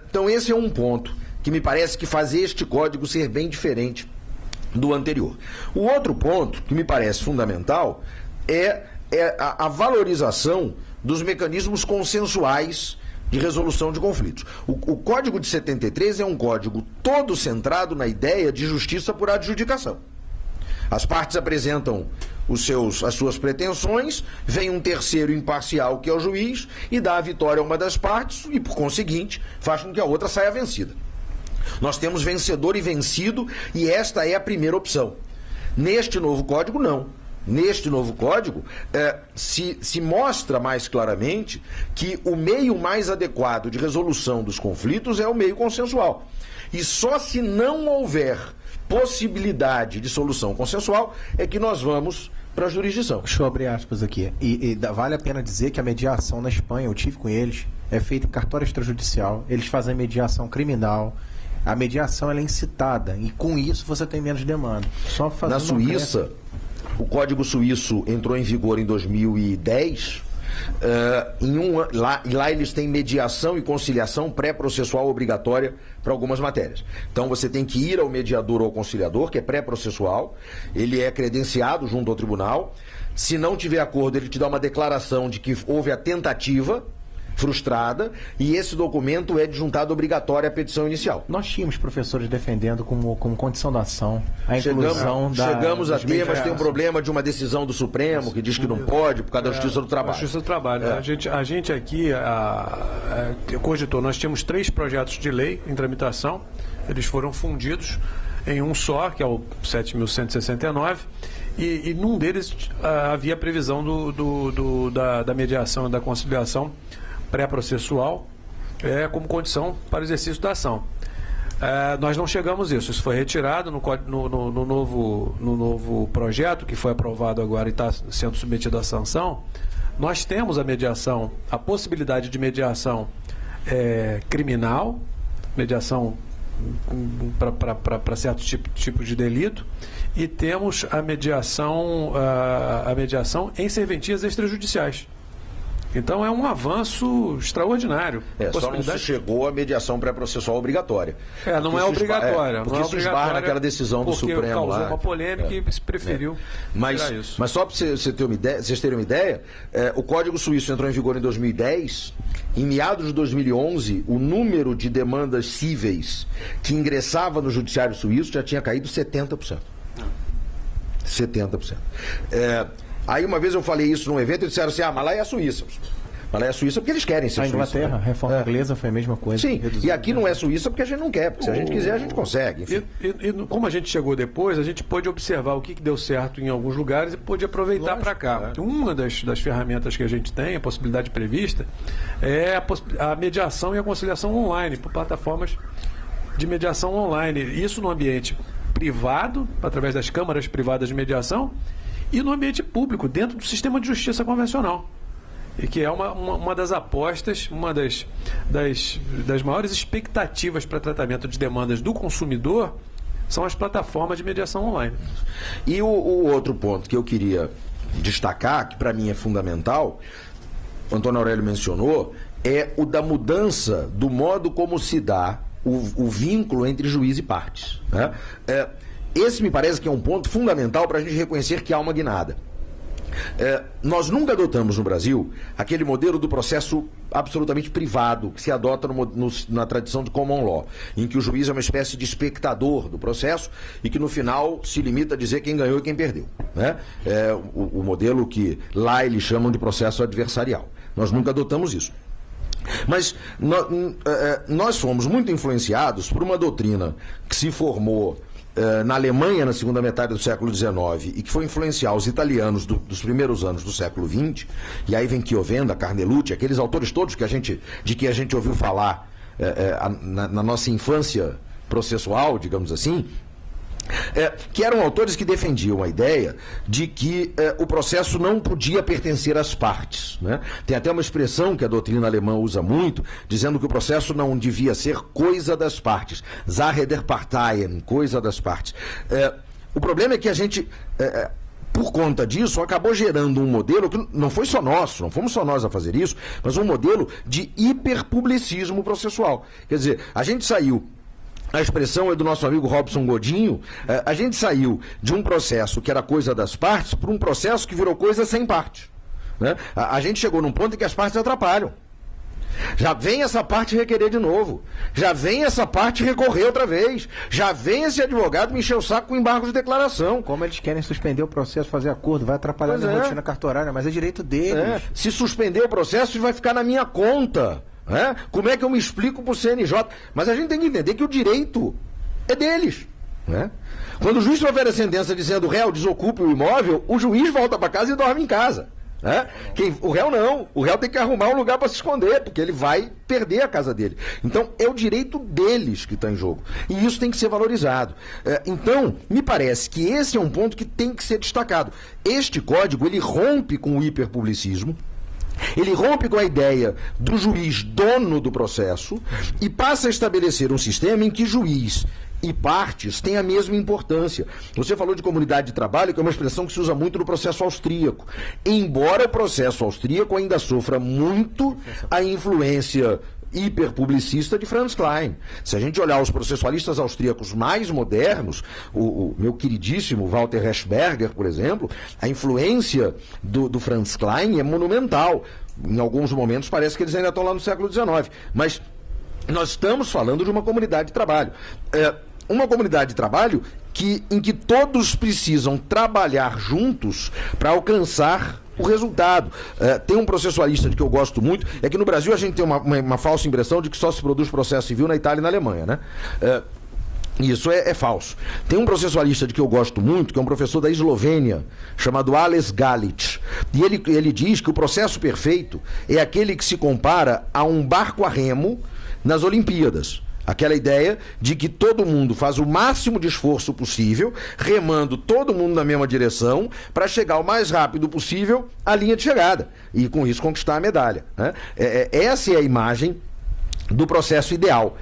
Então esse é um ponto que me parece que faz este código ser bem diferente do anterior. O outro ponto que me parece fundamental é a valorização dos mecanismos consensuais de resolução de conflitos. O Código de 73 é um código todo centrado na ideia de justiça por adjudicação. As partes apresentam as suas pretensões, vem um terceiro imparcial, que é o juiz, e dá a vitória a uma das partes e, por conseguinte, faz com que a outra saia vencida. Nós temos vencedor e vencido, e esta é a primeira opção. Neste novo código, não. Neste novo código, se mostra mais claramente que o meio mais adequado de resolução dos conflitos é o meio consensual. E só se não houver possibilidade de solução consensual é que nós vamos para a jurisdição. Deixa eu abrir aspas aqui. E vale a pena dizer que a mediação na Espanha, eu tive com eles, é feita em cartório extrajudicial, eles fazem mediação criminal. A mediação ela é incitada e com isso você tem menos demanda. Só na Suíça, o Código Suíço entrou em vigor em 2010. Lá eles têm mediação e conciliação pré-processual obrigatória para algumas matérias. Então você tem que ir ao mediador ou ao conciliador, que é pré-processual, ele é credenciado junto ao tribunal. Se não tiver acordo, ele te dá uma declaração de que houve a tentativa frustrada, e esse documento é adjuntado obrigatório à petição inicial. Nós tínhamos professores defendendo como condição da ação a inclusão Chegamos a ter, mas tem um problema de uma decisão do Supremo que diz que não pode por causa da Justiça do Trabalho. Justiça do Trabalho. A gente aqui cogitou, nós tínhamos 3 projetos de lei em tramitação, eles foram fundidos em um só, que é o 7.169, e num deles havia previsão da mediação e da conciliação pré-processual como condição para o exercício da ação. Nós não chegamos a isso foi retirado no novo projeto que foi aprovado agora e está sendo submetido à sanção. Nós temos a possibilidade de mediação criminal, mediação para certo tipo de delito, e temos a mediação em serventias extrajudiciais. Então é um avanço extraordinário. Só não se chegou à mediação pré-processual obrigatória. Não é obrigatória. Porque isso esbarra naquela decisão do Supremo lá. Causou uma polêmica e se preferiu tirar isso. Mas só para vocês terem uma ideia, o Código Suíço entrou em vigor em 2010. Em meados de 2011, o número de demandas cíveis que ingressava no judiciário suíço já tinha caído 70%. 70%. Aí uma vez eu falei isso num evento e disseram assim, mas lá é a Suíça. Mas lá é a Suíça porque eles querem ser Suíça. A Inglaterra, a reforma inglesa foi a mesma coisa. Sim, e aqui não é Suíça porque a gente não quer, porque se a gente quiser a gente consegue. Enfim. E como a gente chegou depois, a gente pôde observar o que deu certo em alguns lugares e pôde aproveitar para cá. Uma das ferramentas que a gente tem, a possibilidade prevista, é a mediação e a conciliação online, por plataformas de mediação online. Isso no ambiente privado, através das câmaras privadas de mediação, e no ambiente público, dentro do sistema de justiça convencional. E que é uma das apostas, uma das maiores expectativas para tratamento de demandas do consumidor são as plataformas de mediação online. E o outro ponto que eu queria destacar, que para mim é fundamental, o Antônio Aurélio mencionou, é o da mudança do modo como se dá o vínculo entre juiz e partes, né? Esse me parece que é um ponto fundamental para a gente reconhecer que há uma guinada. Nós nunca adotamos no Brasil aquele modelo do processo absolutamente privado que se adota na tradição de common law, em que o juiz é uma espécie de espectador do processo e que no final se limita a dizer quem ganhou e quem perdeu, né? O modelo que lá eles chamam de processo adversarial. Nós nunca adotamos isso. Mas nós fomos muito influenciados por uma doutrina que se formou na Alemanha na segunda metade do século XIX e que foi influenciar os italianos dos primeiros anos do século XX, e aí vem Chiovenda, Carnelucci, aqueles autores todos de que a gente ouviu falar na nossa infância processual, digamos assim, que eram autores que defendiam a ideia de que o processo não podia pertencer às partes, né? Tem até uma expressão que a doutrina alemã usa muito, dizendo que o processo não devia ser coisa das partes, Sache der Parteien, coisa das partes. O problema é que a gente, por conta disso, acabou gerando um modelo que não foi só nosso, não fomos só nós a fazer isso, mas um modelo de hiperpublicismo processual. Quer dizer, a gente saiu, a expressão é do nosso amigo Robson Godinho, a gente saiu de um processo que era coisa das partes para um processo que virou coisa sem parte, né? A gente chegou num ponto em que as partes atrapalham. Já vem essa parte requerer de novo, já vem essa parte recorrer outra vez, já vem esse advogado me encher o saco com embargo de declaração. Como eles querem suspender o processo, fazer acordo, vai atrapalhar a rotina cartorária, mas é direito deles. Se suspender o processo, vai ficar na minha conta. Como é que eu me explico para o CNJ? Mas a gente tem que entender que o direito é deles, né? Quando o juiz profere a sentença dizendo o réu desocupe o imóvel, o juiz volta para casa e dorme em casa, né? O réu não, o réu tem que arrumar um lugar para se esconder, porque ele vai perder a casa dele. Então é o direito deles que está em jogo, e isso tem que ser valorizado. Então me parece que esse é um ponto que tem que ser destacado. Este código, ele rompe com o hiperpublicismo, ele rompe com a ideia do juiz dono do processo e passa a estabelecer um sistema em que juiz e partes têm a mesma importância. Você falou de comunidade de trabalho, que é uma expressão que se usa muito no processo austríaco. Embora o processo austríaco ainda sofra muito a influência hiperpublicista de Franz Klein. Se a gente olhar os processualistas austríacos mais modernos, o meu queridíssimo Walter Eschberger, por exemplo, a influência do Franz Klein é monumental. Em alguns momentos parece que eles ainda estão lá no século XIX. Mas nós estamos falando de uma comunidade de trabalho. Uma comunidade de trabalho em que todos precisam trabalhar juntos para alcançar o resultado. Tem um processualista que eu gosto muito, é que no Brasil a gente tem uma falsa impressão de que só se produz processo civil na Itália e na Alemanha, né? Isso é falso. Tem um processualista de que eu gosto muito, que é um professor da Eslovênia, chamado Ales Galic, e ele diz que o processo perfeito é aquele que se compara a um barco a remo nas Olimpíadas. Aquela ideia de que todo mundo faz o máximo de esforço possível, remando todo mundo na mesma direção, para chegar o mais rápido possível à linha de chegada, e com isso conquistar a medalha, né? Essa é a imagem do processo ideal.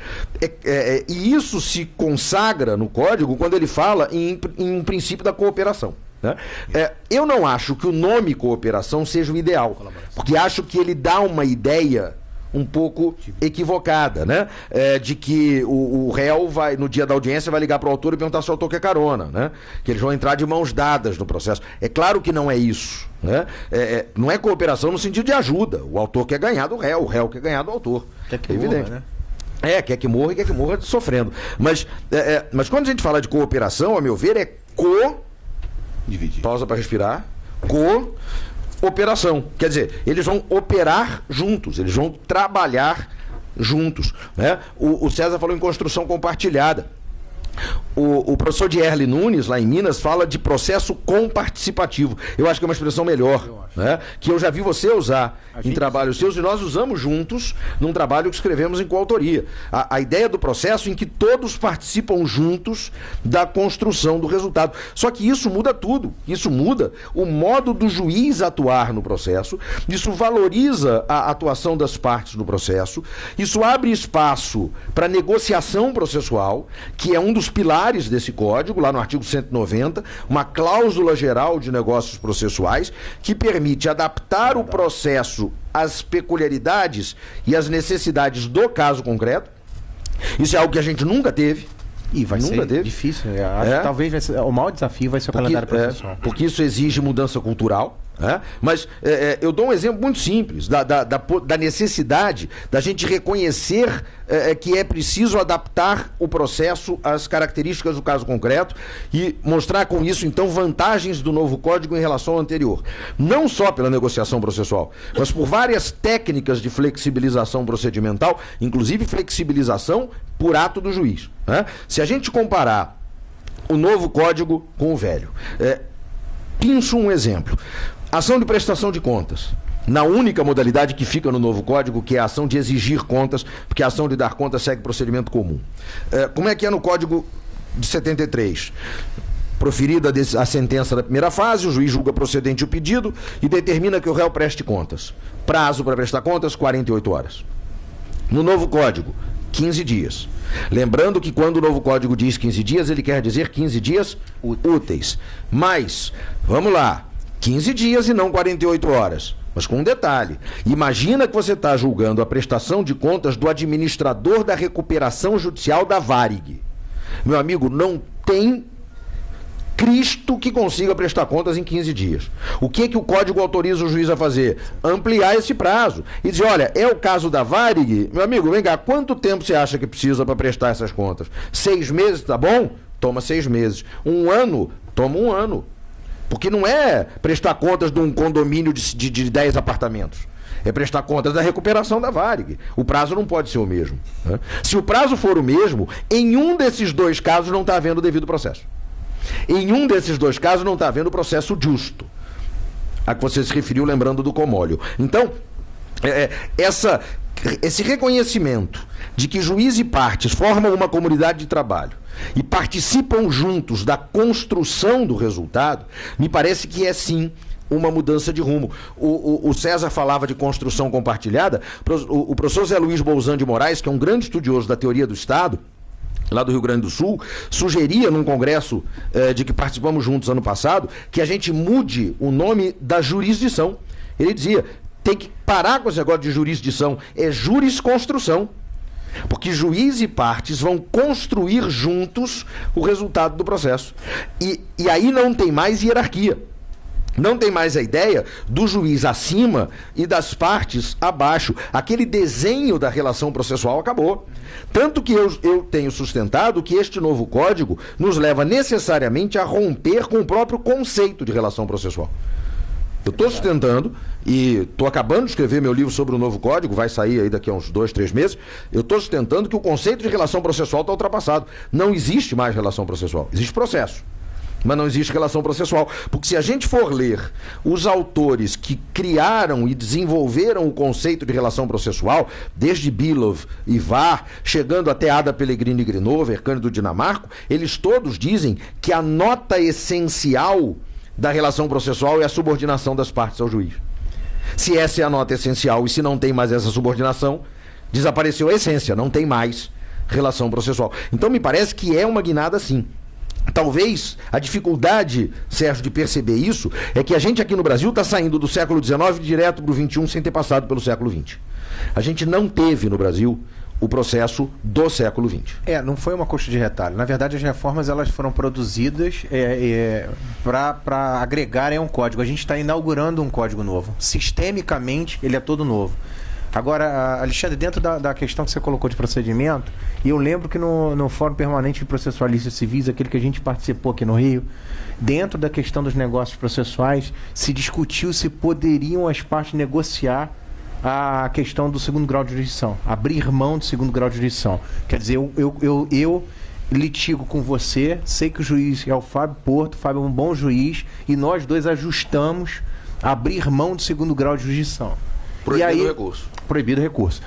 E isso se consagra no código quando ele fala em um princípio da cooperação, né? Eu não acho que o nome cooperação seja o ideal, porque acho que ele dá uma ideia um pouco equivocada, né? De que o réu vai, no dia da audiência, vai ligar para o autor e perguntar se o autor quer carona, né? Que eles vão entrar de mãos dadas no processo. É claro que não é isso, né? Não é cooperação no sentido de ajuda. O autor quer ganhar do réu, o réu quer ganhar do autor. Quer que é evidente, morra, né? Quer que morra e quer que morra sofrendo. Mas quando a gente fala de cooperação, a meu ver, é dividir. Pausa para respirar. Operação. Quer dizer, eles vão operar juntos, eles vão trabalhar juntos, né? O César falou em construção compartilhada. O professor Dierle Nunes, lá em Minas, fala de processo comparticipativo. Eu acho que é uma expressão melhor, né? Que eu já vi você usar em trabalhos seus, e nós usamos juntos num trabalho que escrevemos em coautoria. A ideia do processo em que todos participam juntos da construção do resultado. Só que isso muda tudo. Isso muda o modo do juiz atuar no processo, isso valoriza a atuação das partes no processo, isso abre espaço para negociação processual, que é um dos pilares desse código, lá no artigo 190, uma cláusula geral de negócios processuais que permite adaptar o processo às peculiaridades e às necessidades do caso concreto. Isso é algo que a gente nunca teve. E vai Nunca ser teve. difícil. Acho que talvez vai ser, o maior desafio vai ser o calendário processual. Porque isso exige mudança cultural. Mas eu dou um exemplo muito simples da necessidade da gente reconhecer que é preciso adaptar o processo às características do caso concreto e mostrar com isso, então, vantagens do novo código em relação ao anterior. Não só pela negociação processual, mas por várias técnicas de flexibilização procedimental, inclusive flexibilização por ato do juiz. Se a gente comparar o novo código com o velho, pinço um exemplo. Ação de prestação de contas, na única modalidade que fica no novo código, que é a ação de exigir contas, porque a ação de dar contas segue procedimento comum. Como é que é no código de 73? Proferida a sentença da primeira fase, o juiz julga procedente o pedido e determina que o réu preste contas. Prazo para prestar contas, 48 horas. No novo código, 15 dias. Lembrando que quando o novo código diz 15 dias, ele quer dizer 15 dias úteis. Mas, vamos lá, 15 dias e não 48 horas. Mas com um detalhe. Imagina que você está julgando a prestação de contas do administrador da recuperação judicial da Varig. Meu amigo, não tem Cristo que consiga prestar contas em 15 dias. O que o código autoriza o juiz a fazer? Ampliar esse prazo. E dizer, olha, é o caso da Varig, meu amigo, vem cá, quanto tempo você acha que precisa para prestar essas contas? 6 meses, tá bom? Toma 6 meses. 1 ano? Toma 1 ano. Porque não é prestar contas de um condomínio de 10 apartamentos. É prestar contas da recuperação da Varig. O prazo não pode ser o mesmo. Se o prazo for o mesmo, em um desses dois casos não está havendo devido processo. Em um desses dois casos não está havendo processo justo. A que você se referiu lembrando do Comólio. Então, esse reconhecimento de que juiz e partes formam uma comunidade de trabalho e participam juntos da construção do resultado, me parece que é sim uma mudança de rumo. O César falava de construção compartilhada. O professor Zé Luiz Bolzan de Moraes, que é um grande estudioso da teoria do Estado, lá do Rio Grande do Sul, sugeria num congresso de que participamos juntos ano passado, que a gente mude o nome da jurisdição. Ele dizia, tem que parar com esse negócio de jurisdição, é jurisconstrução. Porque juiz e partes vão construir juntos o resultado do processo. E aí não tem mais hierarquia. Não tem mais a ideia do juiz acima e das partes abaixo. Aquele desenho da relação processual acabou. Tanto que eu tenho sustentado que este novo código nos leva necessariamente a romper com o próprio conceito de relação processual. Eu estou sustentando, e estou acabando de escrever meu livro sobre o novo código, vai sair aí daqui a uns 2, 3 meses, eu estou sustentando que o conceito de relação processual está ultrapassado. Não existe mais relação processual, existe processo. Mas não existe relação processual. Porque se a gente for ler os autores que criaram e desenvolveram o conceito de relação processual, desde Bilov e Var, chegando até Ada Pellegrini Grinover, Cândido Dinamarco, eles todos dizem que a nota essencial da relação processual é a subordinação das partes ao juiz. Se essa é a nota essencial e se não tem mais essa subordinação, desapareceu a essência, não tem mais relação processual. Então me parece que é uma guinada sim. Talvez a dificuldade, Sérgio, de perceber isso é que a gente aqui no Brasil está saindo do século XIX direto para o XXI sem ter passado pelo século XX. A gente não teve no Brasil o processo do século XX. Não foi uma coxa de retalho. Na verdade, as reformas elas foram produzidas para agregarem um código. A gente está inaugurando um código novo. Sistemicamente, ele é todo novo. Agora, Alexandre, dentro da questão que você colocou de procedimento, eu lembro que no Fórum Permanente de Processualistas Civis, aquele que a gente participou aqui no Rio, dentro da questão dos negócios processuais, se discutiu se poderiam as partes negociar a questão do segundo grau de jurisdição, abrir mão do segundo grau de jurisdição. Quer dizer, eu litigo com você, sei que o juiz é o Fábio Porto, o Fábio é um bom juiz, e nós dois ajustamos a abrir mão do segundo grau de jurisdição. Proibido o recurso. Proibido o recurso.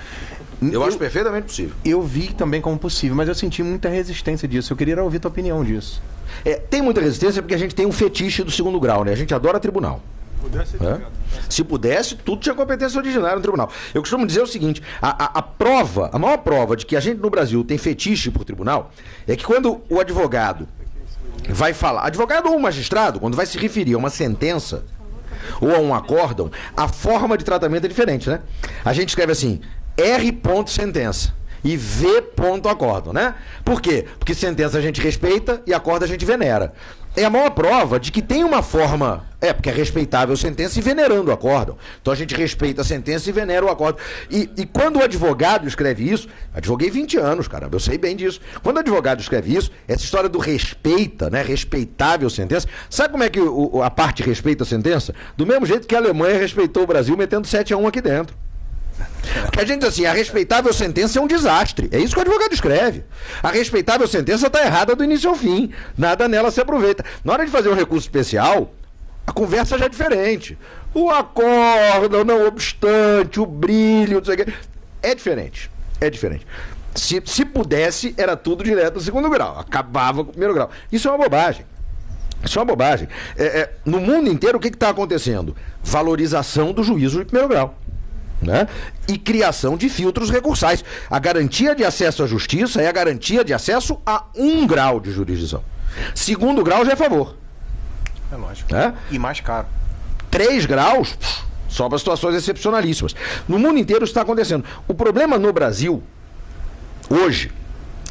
Eu acho perfeitamente possível. Eu vi também como possível, mas eu senti muita resistência disso. Eu queria ouvir tua opinião disso. Tem muita resistência porque a gente tem um fetiche do segundo grau, né? A gente adora tribunal. Se pudesse, tudo tinha competência ordinária no tribunal. Eu costumo dizer o seguinte, a maior prova de que a gente no Brasil tem fetiche por tribunal é que quando o advogado vai falar, advogado ou magistrado, quando vai se referir a uma sentença ou a um acórdão, a forma de tratamento é diferente, né? A gente escreve assim, R. sentença. E V ponto acórdão, né? Por quê? Porque sentença a gente respeita e acórdão a gente venera. É a maior prova de que tem uma forma... porque é respeitável a sentença e venerando o acórdão. Então a gente respeita a sentença e venera o acórdão. E quando o advogado escreve isso... Advoguei 20 anos, caramba, eu sei bem disso. Quando o advogado escreve isso, essa história do respeita, né? Respeitável sentença. Sabe como é que a parte respeita a sentença? Do mesmo jeito que a Alemanha respeitou o Brasil metendo 7-1 aqui dentro. Porque a gente diz assim, a respeitável sentença é um desastre. É isso que o advogado escreve. A respeitável sentença está errada do início ao fim. Nada nela se aproveita. Na hora de fazer um recurso especial, a conversa já é diferente. O acórdão, não obstante, o brilho, não sei o quê. É diferente. É diferente. Se pudesse, era tudo direto do segundo grau. Acabava com o primeiro grau. Isso é uma bobagem. Isso é uma bobagem. No mundo inteiro, o que está acontecendo? Valorização do juízo de primeiro grau. Né? E criação de filtros recursais. A garantia de acesso à justiça é a garantia de acesso a 1 grau de jurisdição. Segundo grau já é favor. É lógico. Né? E mais caro. 3 graus, só para situações excepcionalíssimas. No mundo inteiro isso está acontecendo. O problema no Brasil, hoje,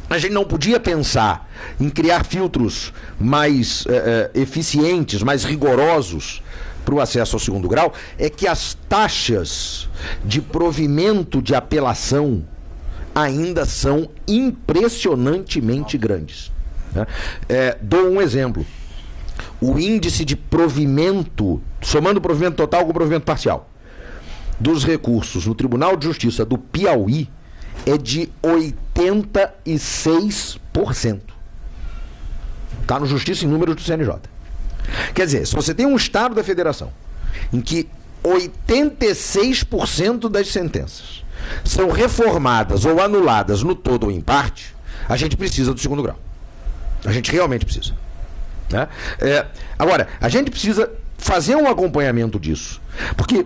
a gente não podia pensar em criar filtros mais eficientes, mais rigorosos para o acesso ao segundo grau, é que as taxas de provimento de apelação ainda são impressionantemente grandes. Né? Dou um exemplo. O índice de provimento, somando o provimento total com o provimento parcial, dos recursos no Tribunal de Justiça do Piauí é de 86%. Está no Justiça em Números do CNJ. Quer dizer, se você tem um estado da federação em que 86% das sentenças são reformadas ou anuladas no todo ou em parte, a gente precisa do segundo grau. A gente realmente precisa. Né? Agora, a gente precisa fazer um acompanhamento disso. Porque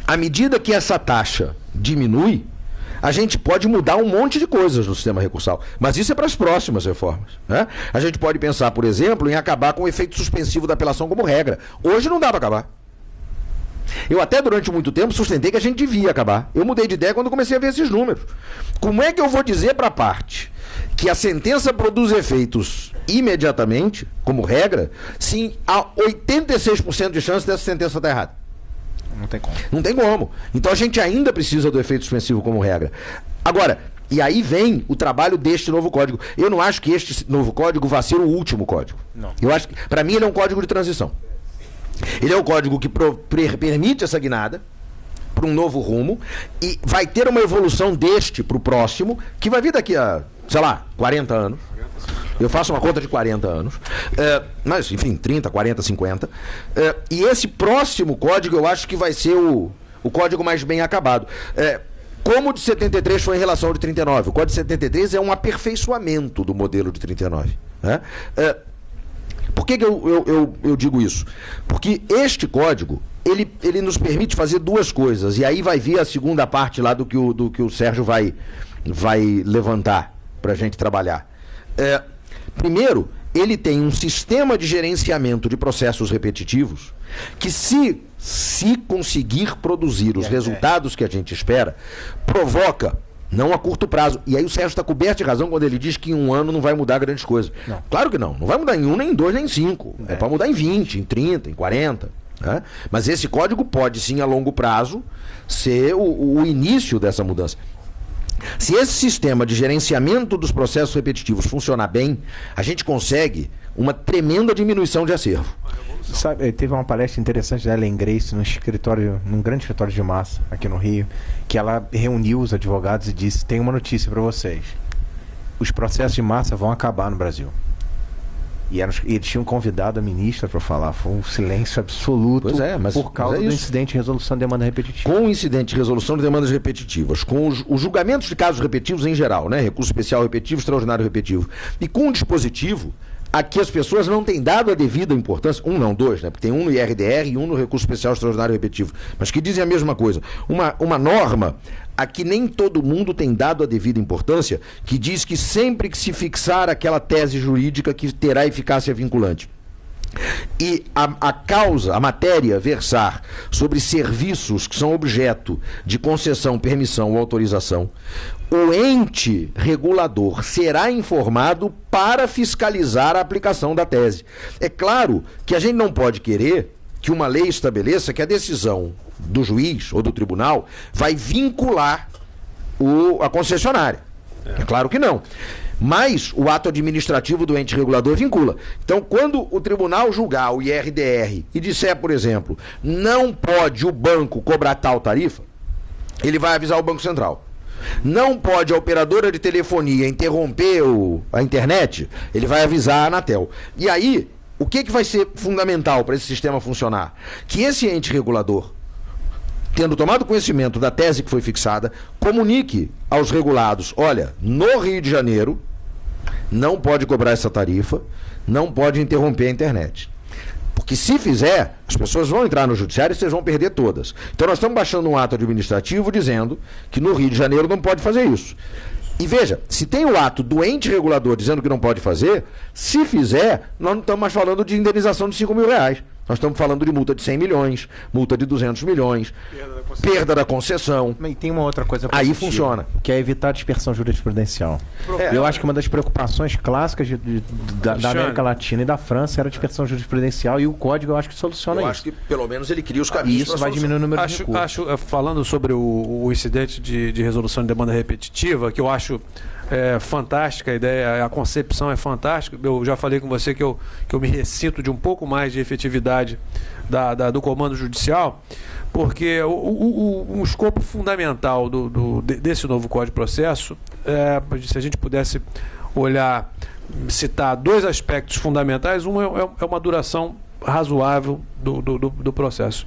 à medida que essa taxa diminui, a gente pode mudar um monte de coisas no sistema recursal. Mas isso é para as próximas reformas. Né? A gente pode pensar, por exemplo, em acabar com o efeito suspensivo da apelação como regra. Hoje não dá para acabar. Eu até durante muito tempo sustentei que a gente devia acabar. Eu mudei de ideia quando comecei a ver esses números. Como é que eu vou dizer para a parte que a sentença produz efeitos imediatamente, como regra, se há 86% de chance dessa sentença estar errada? Não tem como. Não tem como. Então a gente ainda precisa do efeito suspensivo como regra. Agora, e aí vem o trabalho deste novo código. Eu não acho que este novo código vá ser o último código. Não. Eu acho que, para mim, ele é um código de transição. Ele é um código que permite essa guinada para um novo rumo e vai ter uma evolução deste para o próximo, que vai vir daqui a, sei lá, 40 anos. Eu faço uma conta de 40 anos. Mas, enfim, 30, 40, 50. E esse próximo código eu acho que vai ser o código mais bem acabado. Como o de 73 foi em relação ao de 39. O código de 73 é um aperfeiçoamento do modelo de 39. Né? Por que eu digo isso? Porque este código, ele nos permite fazer duas coisas. E aí vai vir a segunda parte lá do que o Sérgio vai levantar para a gente trabalhar. Primeiro, ele tem um sistema de gerenciamento de processos repetitivos que, se conseguir produzir os resultados que a gente espera, provoca, não a curto prazo. E aí o Sérgio está coberto de razão quando ele diz que em um ano não vai mudar grandes coisas. Não. Claro que não. Não vai mudar em 1, nem em 2, nem em 5. É para mudar em 20, em 30, em 40. Né? Mas esse código pode, sim, a longo prazo, ser o início dessa mudança. Se esse sistema de gerenciamento dos processos repetitivos funcionar bem, a gente consegue uma tremenda diminuição de acervo. Sabe, teve uma palestra interessante da Ellen Grace num grande escritório de massa aqui no Rio, que ela reuniu os advogados e disse: tem uma notícia para vocês, os processos de massa vão acabar no Brasil. E eles tinham convidado a ministra para falar. Foi um silêncio absoluto por causa do incidente de resolução de demanda repetitiva. Com o incidente de resolução de demandas repetitivas, com os julgamentos de casos repetitivos em geral, né? Recurso especial repetitivo, extraordinário repetitivo, e com o dispositivo, aqui as pessoas não têm dado a devida importância, dois, né? Porque tem um no IRDR e um no recurso especial extraordinário repetitivo, mas que dizem a mesma coisa. Uma norma a que nem todo mundo tem dado a devida importância, que diz que sempre que se fixar aquela tese jurídica que terá eficácia vinculante, e a matéria versar sobre serviços que são objeto de concessão, permissão ou autorização, o ente regulador será informado para fiscalizar a aplicação da tese. É claro que a gente não pode querer que uma lei estabeleça que a decisão do juiz ou do tribunal vai vincular a concessionária. É claro que não. Mas o ato administrativo do ente regulador vincula. Então, quando o tribunal julgar o IRDR e disser, por exemplo, não pode o banco cobrar tal tarifa, ele vai avisar o Banco Central. Não pode a operadora de telefonia interromper a internet, ele vai avisar a Anatel. E aí, o que vai ser fundamental para esse sistema funcionar? Que esse ente regulador, tendo tomado conhecimento da tese que foi fixada, comunique aos regulados: olha, no Rio de Janeiro não pode cobrar essa tarifa, não pode interromper a internet. Porque se fizer, as pessoas vão entrar no judiciário e vocês vão perder todas. Então nós estamos baixando um ato administrativo dizendo que no Rio de Janeiro não pode fazer isso. E veja, se tem o ato do ente regulador dizendo que não pode fazer, se fizer, nós não estamos mais falando de indenização de R$5.000. Nós estamos falando de multa de 100 milhões, multa de 200 milhões, perda da concessão. E tem uma outra coisa aí positiva, funciona. Que é evitar a dispersão jurisprudencial. Eu acho que uma das preocupações clássicas da América Latina e da França era a dispersão jurisprudencial, e o código eu acho que soluciona isso. Eu acho que pelo menos ele cria os caminhos. E isso vai diminuir o número de recursos. Falando sobre o incidente de resolução de demanda repetitiva, que eu acho fantástica a ideia, a concepção é fantástica. Eu já falei com você que eu me ressinto de um pouco mais de efetividade do comando judicial, porque o escopo fundamental desse novo Código de Processo, se a gente pudesse olhar, citar dois aspectos fundamentais: um é uma duração razoável do processo,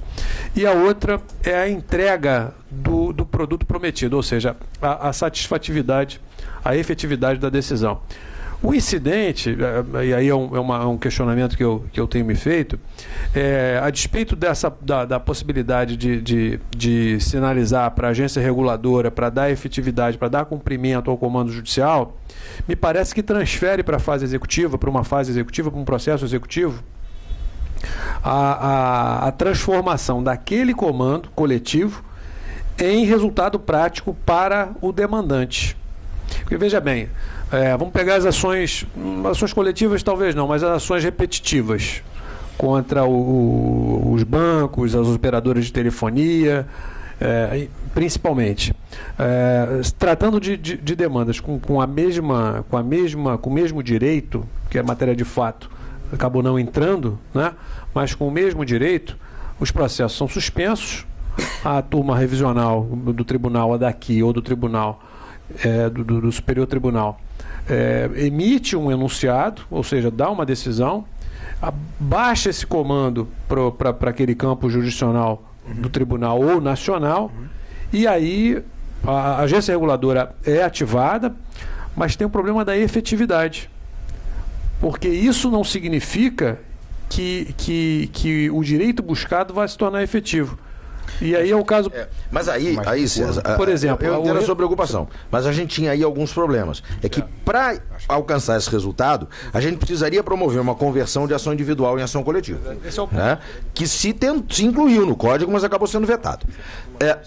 e a outra é a entrega do produto prometido, ou seja, a satisfatividade, a efetividade da decisão. O incidente, e aí é um questionamento que eu tenho me feito, a despeito da possibilidade de sinalizar para a agência reguladora, para dar efetividade, para dar cumprimento ao comando judicial, me parece que transfere para a fase executiva, para uma fase executiva, para um processo executivo, a transformação daquele comando coletivo em resultado prático para o demandante. Porque, veja bem, vamos pegar as ações coletivas, talvez não, mas as ações repetitivas contra os bancos, as operadoras de telefonia, principalmente. Tratando de demandas com o mesmo direito, que é matéria de fato, acabou não entrando, né? Mas com o mesmo direito, os processos são suspensos, a turma revisional do tribunal, a daqui, ou do tribunal, do Superior Tribunal, emite um enunciado, ou seja, dá uma decisão, baixa esse comando para aquele campo jurisdicional do tribunal ou nacional, e aí a agência reguladora é ativada, mas tem o problema da efetividade. Porque isso não significa que o direito buscado vai se tornar efetivo. E aí é o caso... Mas aí César, por exemplo, eu entendo a sua preocupação, mas a gente tinha aí alguns problemas. É que para alcançar esse resultado, a gente precisaria promover uma conversão de ação individual em ação coletiva. Esse é o ponto. Né? Que se incluiu no código, mas acabou sendo vetado.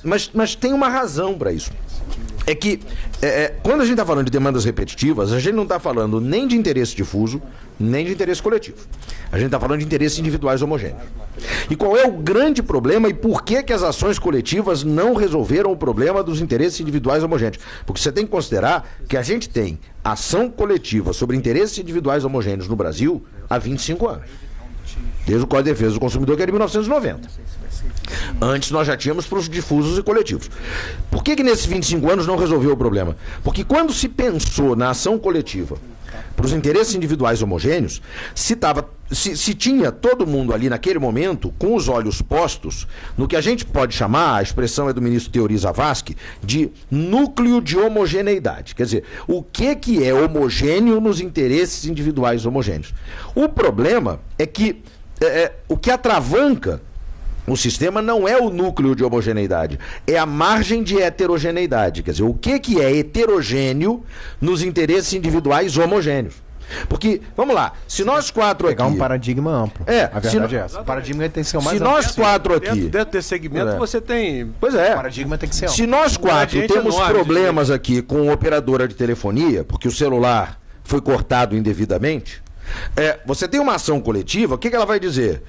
Mas tem uma razão para isso. É que quando a gente está falando de demandas repetitivas, a gente não está falando nem de interesse difuso, nem de interesse coletivo. A gente está falando de interesses individuais homogêneos. E qual é o grande problema e por que as ações coletivas não resolveram o problema dos interesses individuais homogêneos? Porque você tem que considerar que a gente tem ação coletiva sobre interesses individuais homogêneos no Brasil há 25 anos. Desde o Código de Defesa do Consumidor, que é de 1990. Antes nós já tínhamos para os difusos e coletivos. Por que nesses 25 anos não resolveu o problema? Porque quando se pensou na ação coletiva para os interesses individuais homogêneos, se tinha todo mundo ali naquele momento com os olhos postos no que a gente pode chamar, a expressão é do ministro Teori Zavascki, de núcleo de homogeneidade. Quer dizer, o que é homogêneo nos interesses individuais homogêneos? O problema é que o que atravanca o sistema não é o núcleo de homogeneidade, é a margem de heterogeneidade. Quer dizer, o que é heterogêneo nos interesses individuais homogêneos? Porque, vamos lá, se nós quatro Pegar aqui... um paradigma amplo. A verdade é essa. O paradigma tem que ser o mais Se amplo nós possível. quatro aqui... Dentro desse segmento você tem... Pois O é. paradigma tem que ser amplo. Se nós quatro gradiente temos enorme de problemas aqui com operadora de telefonia, porque o celular foi cortado indevidamente, você tem uma ação coletiva, o que ela vai dizer?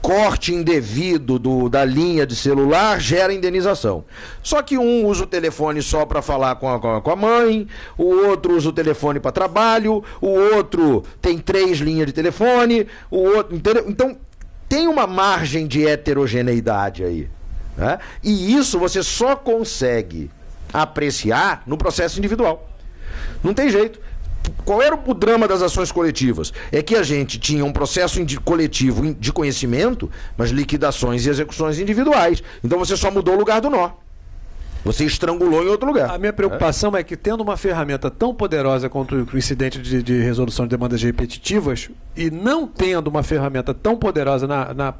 Corte indevido da linha de celular gera indenização. Só que um usa o telefone só para falar com a mãe, o outro usa o telefone para trabalho, o outro tem 3 linhas de telefone, o outro... Entendeu? Então, tem uma margem de heterogeneidade aí. Né? E isso você só consegue apreciar no processo individual. Não tem jeito. Qual era o drama das ações coletivas? É que a gente tinha um processo coletivo de conhecimento, mas liquidações e execuções individuais. Então você só mudou o lugar do nó. Você estrangulou em outro lugar. A minha preocupação é que, tendo uma ferramenta tão poderosa quanto o incidente de resolução de demandas repetitivas e não tendo uma ferramenta tão poderosa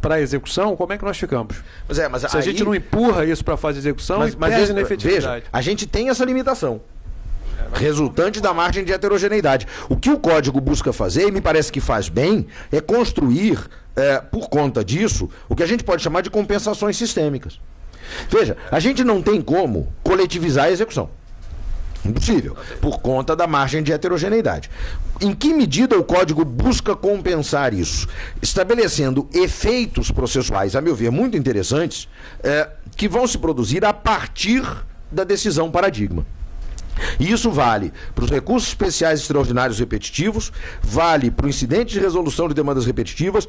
para execução, como é que nós ficamos? Mas Se a gente não empurra isso para a fase de execução, perde na efetividade. Veja, a gente tem essa limitação resultante da margem de heterogeneidade. O que o código busca fazer, e me parece que faz bem, é construir, por conta disso, o que a gente pode chamar de compensações sistêmicas. Veja, a gente não tem como coletivizar a execução. Impossível, por conta da margem de heterogeneidade. Em que medida o código busca compensar isso? Estabelecendo efeitos processuais, a meu ver, muito interessantes, que vão se produzir a partir da decisão paradigma. E isso vale para os recursos especiais extraordinários repetitivos, vale para o incidente de resolução de demandas repetitivas,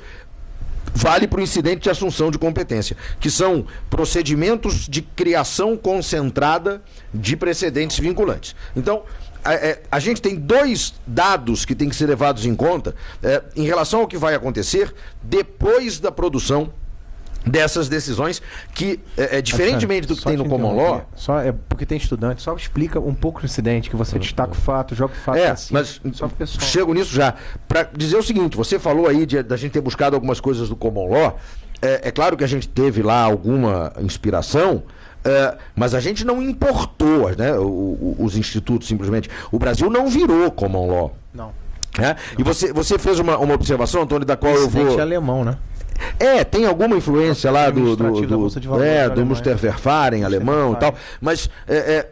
vale para o incidente de assunção de competência, que são procedimentos de criação concentrada de precedentes vinculantes. Então, a gente tem 2 dados que têm que ser levados em conta em relação ao que vai acontecer depois da produção dessas decisões, que diferentemente do que tem no Common Law... Só porque tem estudante, só explica um pouco o incidente, que você destaca o fato, joga o fato assim. Mas só pro pessoal. chego nisso já. Para dizer o seguinte, você falou aí da gente ter buscado algumas coisas do Common Law, é claro que a gente teve lá alguma inspiração, mas a gente não importou, né, os institutos simplesmente. O Brasil não virou Common Law. Não. E você fez uma observação, Antônio, da qual eu vou... É alemão, né? Tem alguma influência lá do do Musterverfahren alemão e tal, mas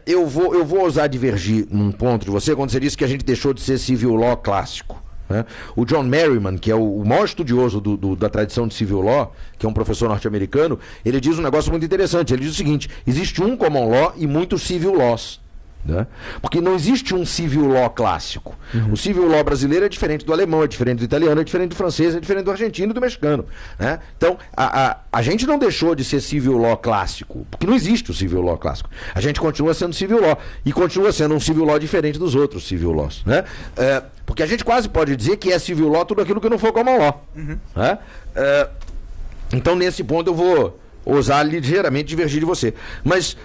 eu vou ousar divergir num ponto de você quando você disse que a gente deixou de ser civil law clássico. Né? O John Merriman, que é o maior estudioso da tradição de civil law, que é um professor norte-americano, ele diz um negócio muito interessante. Ele diz o seguinte: existe um common law e muitos civil laws. Né? Porque não existe um civil law clássico. O civil law brasileiro é diferente do alemão, é diferente do italiano, é diferente do francês, é diferente do argentino e do mexicano. Né? Então, a gente não deixou de ser civil law clássico, porque não existe o civil law clássico. A gente continua sendo civil law e continua sendo um civil law diferente dos outros civil laws. Né? Porque a gente quase pode dizer que é civil law tudo aquilo que não for common law. Né? Então, nesse ponto, eu vou ousar ligeiramente divergir de você. Mas...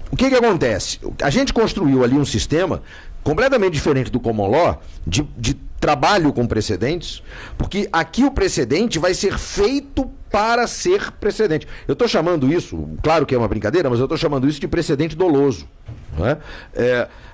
o que acontece? A gente construiu ali um sistema completamente diferente do Common Law, de trabalho com precedentes, porque aqui o precedente vai ser feito para ser precedente. Eu estou chamando isso, claro que é uma brincadeira, mas eu estou chamando isso de precedente doloso. Não é?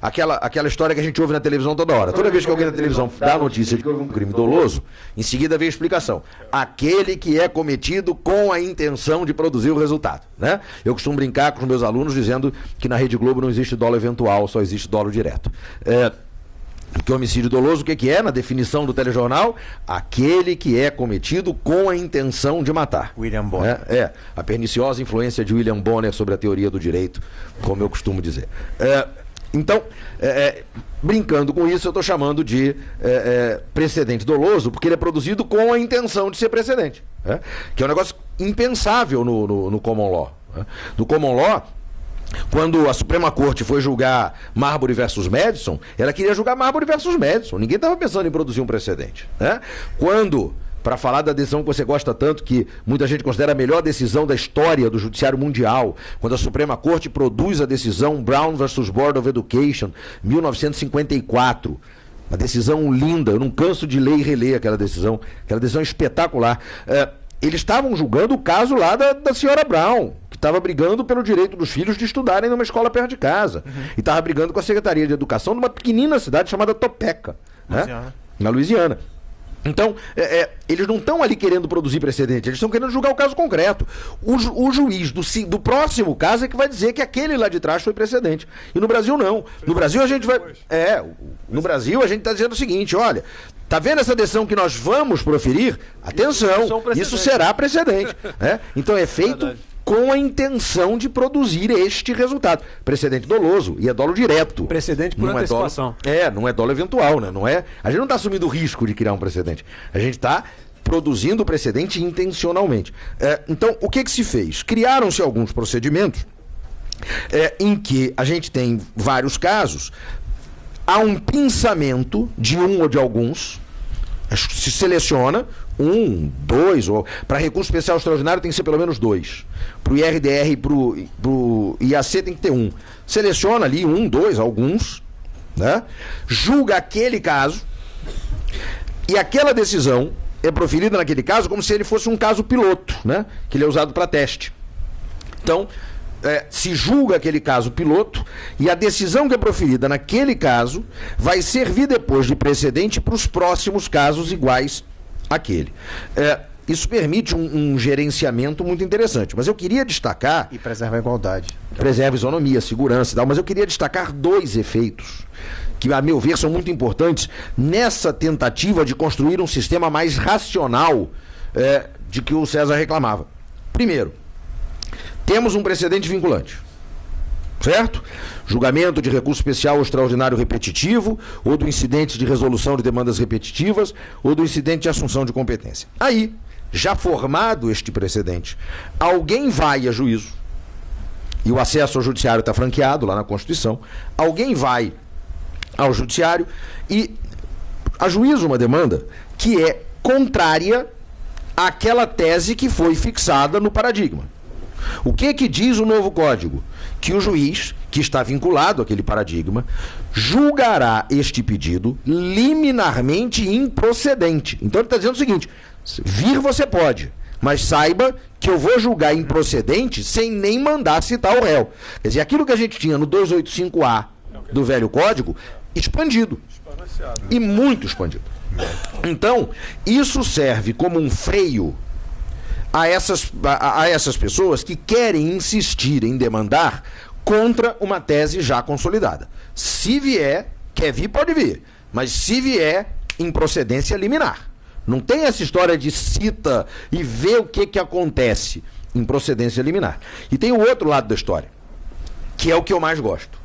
Aquela história que a gente ouve na televisão toda hora. Toda vez que alguém na televisão dá a notícia de que houve um crime doloso, em seguida vem a explicação. Aquele que é cometido com a intenção de produzir o resultado. Né? Eu costumo brincar com os meus alunos dizendo que na Rede Globo não existe dolo eventual, só existe dolo direto. Porque homicídio doloso, o que é? Na definição do telejornal, aquele que é cometido com a intenção de matar. William Bonner. A perniciosa influência de William Bonner sobre a teoria do direito, como eu costumo dizer. Então, brincando com isso, eu estou chamando de precedente doloso, porque ele é produzido com a intenção de ser precedente. Que é um negócio impensável no Common Law. No Common Law, quando a Suprema Corte foi julgar Marbury versus Madison, ela queria julgar Marbury versus Madison. Ninguém estava pensando em produzir um precedente. Né? Quando, para falar da decisão que você gosta tanto, que muita gente considera a melhor decisão da história do Judiciário Mundial, quando a Suprema Corte produz a decisão Brown versus Board of Education, 1954, uma decisão linda, eu não canso de ler e reler aquela decisão espetacular. Eles estavam julgando o caso lá da senhora Brown, que estava brigando pelo direito dos filhos de estudarem numa escola perto de casa. E estava brigando com a Secretaria de Educação de uma pequenina cidade chamada Topeka. Né? na Louisiana. Então, eles não estão ali querendo produzir precedente, eles estão querendo julgar o caso concreto. O juiz do próximo caso é que vai dizer que aquele lá de trás foi precedente. E no Brasil não. No Brasil a gente vai... no Brasil a gente está dizendo o seguinte, olha, tá vendo essa decisão que nós vamos proferir? Atenção, isso será precedente. Então é feito com a intenção de produzir este resultado. Precedente doloso, e é dolo direto. Precedente por antecipação. Não é dolo eventual, né? A gente não está assumindo o risco de criar um precedente. A gente está produzindo o precedente intencionalmente. Então, o que se fez? Criaram-se alguns procedimentos em que a gente tem vários casos, há um pinçamento de um ou de alguns, se seleciona um, dois, ou para recurso especial extraordinário tem que ser pelo menos 2. Para o IRDR e para o IAC tem que ter 1. Seleciona ali 1, 2, alguns, né? Julga aquele caso e aquela decisão é proferida naquele caso como se ele fosse um caso piloto, né? Que ele é usado para teste. Então, se julga aquele caso piloto e a decisão que é proferida naquele caso vai servir depois de precedente para os próximos casos iguais àquele. Isso permite um gerenciamento muito interessante, mas eu queria destacar... E preserva a igualdade. Preserva a isonomia, segurança e tal, mas eu queria destacar 2 efeitos que, a meu ver, são muito importantes nessa tentativa de construir um sistema mais racional de que o César reclamava. Primeiro, temos um precedente vinculante, certo? Julgamento de recurso especial ou extraordinário repetitivo, ou do incidente de resolução de demandas repetitivas, ou do incidente de assunção de competência. Aí, já formado este precedente, alguém vai a juízo, e o acesso ao judiciário está franqueado lá na Constituição, alguém vai ao judiciário e ajuiza uma demanda que é contrária àquela tese que foi fixada no paradigma. O que diz o novo código? Que o juiz, que está vinculado àquele paradigma, julgará este pedido liminarmente improcedente. Então ele está dizendo o seguinte: vir você pode, mas saiba que eu vou julgar improcedente sem nem mandar citar o réu. Quer dizer, aquilo que a gente tinha no 285A do velho código, expandido. E muito expandido. Então, isso serve como um freio a essas pessoas que querem insistir em demandar contra uma tese já consolidada. Se vier, quer vir, pode vir, mas se vier, em procedência liminar. Não tem essa história de cita e vê o que acontece em procedência liminar. E tem o outro lado da história, que é o que eu mais gosto.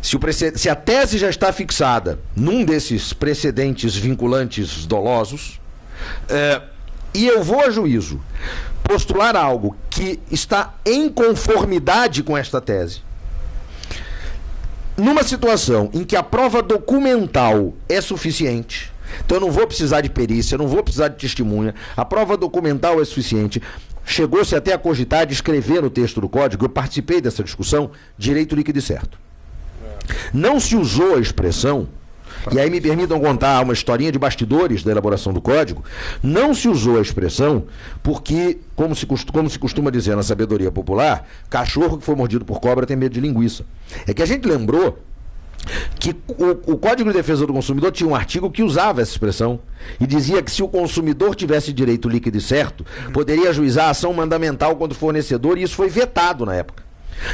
Se a tese já está fixada num desses precedentes vinculantes dolosos, e eu vou a juízo postular algo que está em conformidade com esta tese, numa situação em que a prova documental é suficiente, então eu não vou precisar de perícia, eu não vou precisar de testemunha, a prova documental é suficiente, chegou-se até a cogitar de escrever no texto do código, eu participei dessa discussão, direito líquido e certo. Não se usou a expressão, e aí me permitam contar uma historinha de bastidores da elaboração do código, não se usou a expressão porque, como se costuma dizer na sabedoria popular, cachorro que foi mordido por cobra tem medo de linguiça. É que a gente lembrou que o Código de Defesa do Consumidor tinha um artigo que usava essa expressão e dizia que se o consumidor tivesse direito líquido e certo, poderia ajuizar a ação mandamental contra o fornecedor, e isso foi vetado na época.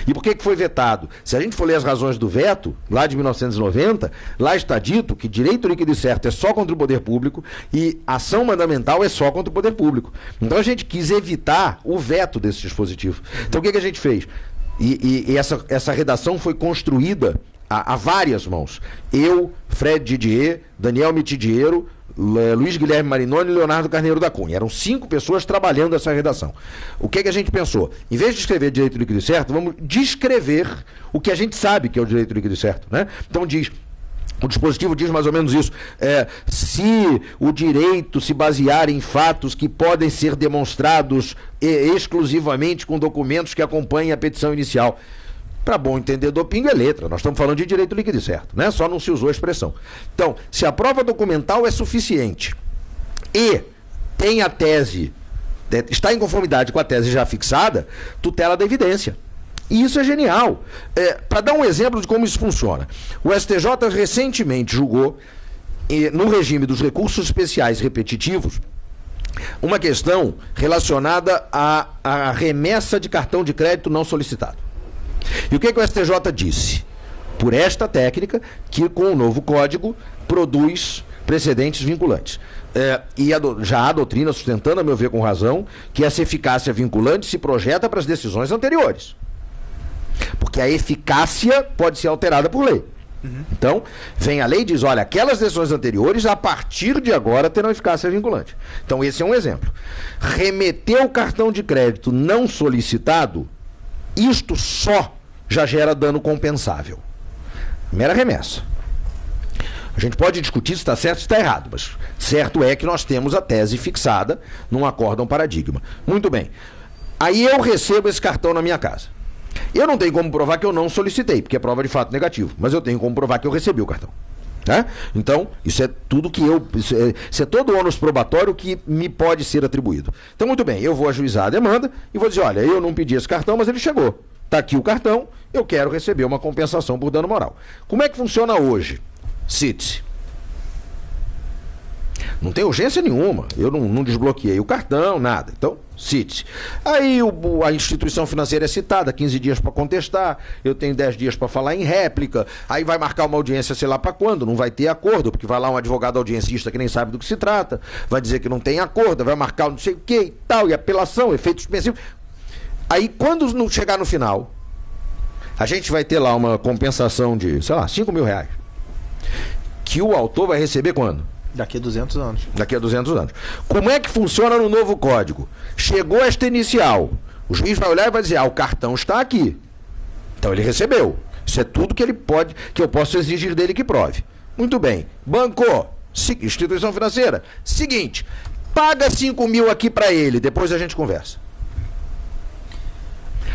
E por que foi vetado? Se a gente for ler as razões do veto, lá de 1990, lá está dito que direito líquido e certo é só contra o poder público e ação mandamental é só contra o poder público. Então a gente quis evitar o veto desse dispositivo. Então o que a gente fez? E essa redação foi construída a várias mãos. Eu, Fred Didier, Daniel Mitidiero, Luiz Guilherme Marinoni e Leonardo Carneiro da Cunha. Eram 5 pessoas trabalhando essa redação. O que a gente pensou? Em vez de escrever direito líquido e certo, vamos descrever o que a gente sabe que é o direito líquido e certo, né? Então o dispositivo diz mais ou menos isso. Se o direito se basear em fatos que podem ser demonstrados exclusivamente com documentos que acompanhem a petição inicial. Para bom entendedor, pinga é letra. Nós estamos falando de direito líquido e certo, né? Só não se usou a expressão. Então, se a prova documental é suficiente e tem a tese, está em conformidade com a tese já fixada, tutela da evidência. E isso é genial. Para dar um exemplo de como isso funciona, o STJ recentemente julgou no regime dos recursos especiais repetitivos, uma questão relacionada à remessa de cartão de crédito não solicitado. E o que o STJ disse? Por esta técnica, que com o novo código produz precedentes vinculantes. Já há doutrina sustentando, a meu ver com razão, que essa eficácia vinculante se projeta para as decisões anteriores. Porque a eficácia pode ser alterada por lei. Então, vem a lei e diz, olha, aquelas decisões anteriores, a partir de agora, terão eficácia vinculante. Então, esse é um exemplo. Remeter o cartão de crédito não solicitado, isto só já gera dano compensável. Mera remessa. A gente pode discutir se está certo ou se está errado, mas certo é que nós temos a tese fixada num acórdão paradigma. Muito bem. Aí eu recebo esse cartão na minha casa. Eu não tenho como provar que eu não solicitei, porque é prova de fato negativo, mas eu tenho como provar que eu recebi o cartão. Né? Então, isso é tudo que isso é todo o ônus probatório que me pode ser atribuído. Então, muito bem, eu vou ajuizar a demanda e vou dizer, olha, eu não pedi esse cartão, mas ele chegou. Está aqui o cartão, eu quero receber uma compensação por dano moral. Como é que funciona hoje? Cite-se. Não tem urgência nenhuma, eu não desbloqueei o cartão, nada. Então, cite-se. Aí a instituição financeira é citada, 15 dias para contestar, eu tenho 10 dias para falar em réplica, aí vai marcar uma audiência sei lá para quando, não vai ter acordo, porque vai lá um advogado audiencista que nem sabe do que se trata, vai dizer que não tem acordo, vai marcar não sei o que e tal, e apelação, efeito suspensivo. Aí quando não chegar no final, a gente vai ter lá uma compensação de, sei lá, 5 mil reais. Que o autor vai receber quando? Daqui a 200 anos. Daqui a 200 anos. Como é que funciona no novo código? Chegou esta inicial, o juiz vai olhar e vai dizer, o cartão está aqui. Então ele recebeu. Isso é tudo que ele pode, que eu posso exigir dele que prove. Muito bem. Banco, instituição financeira, seguinte, paga 5 mil aqui para ele, depois a gente conversa.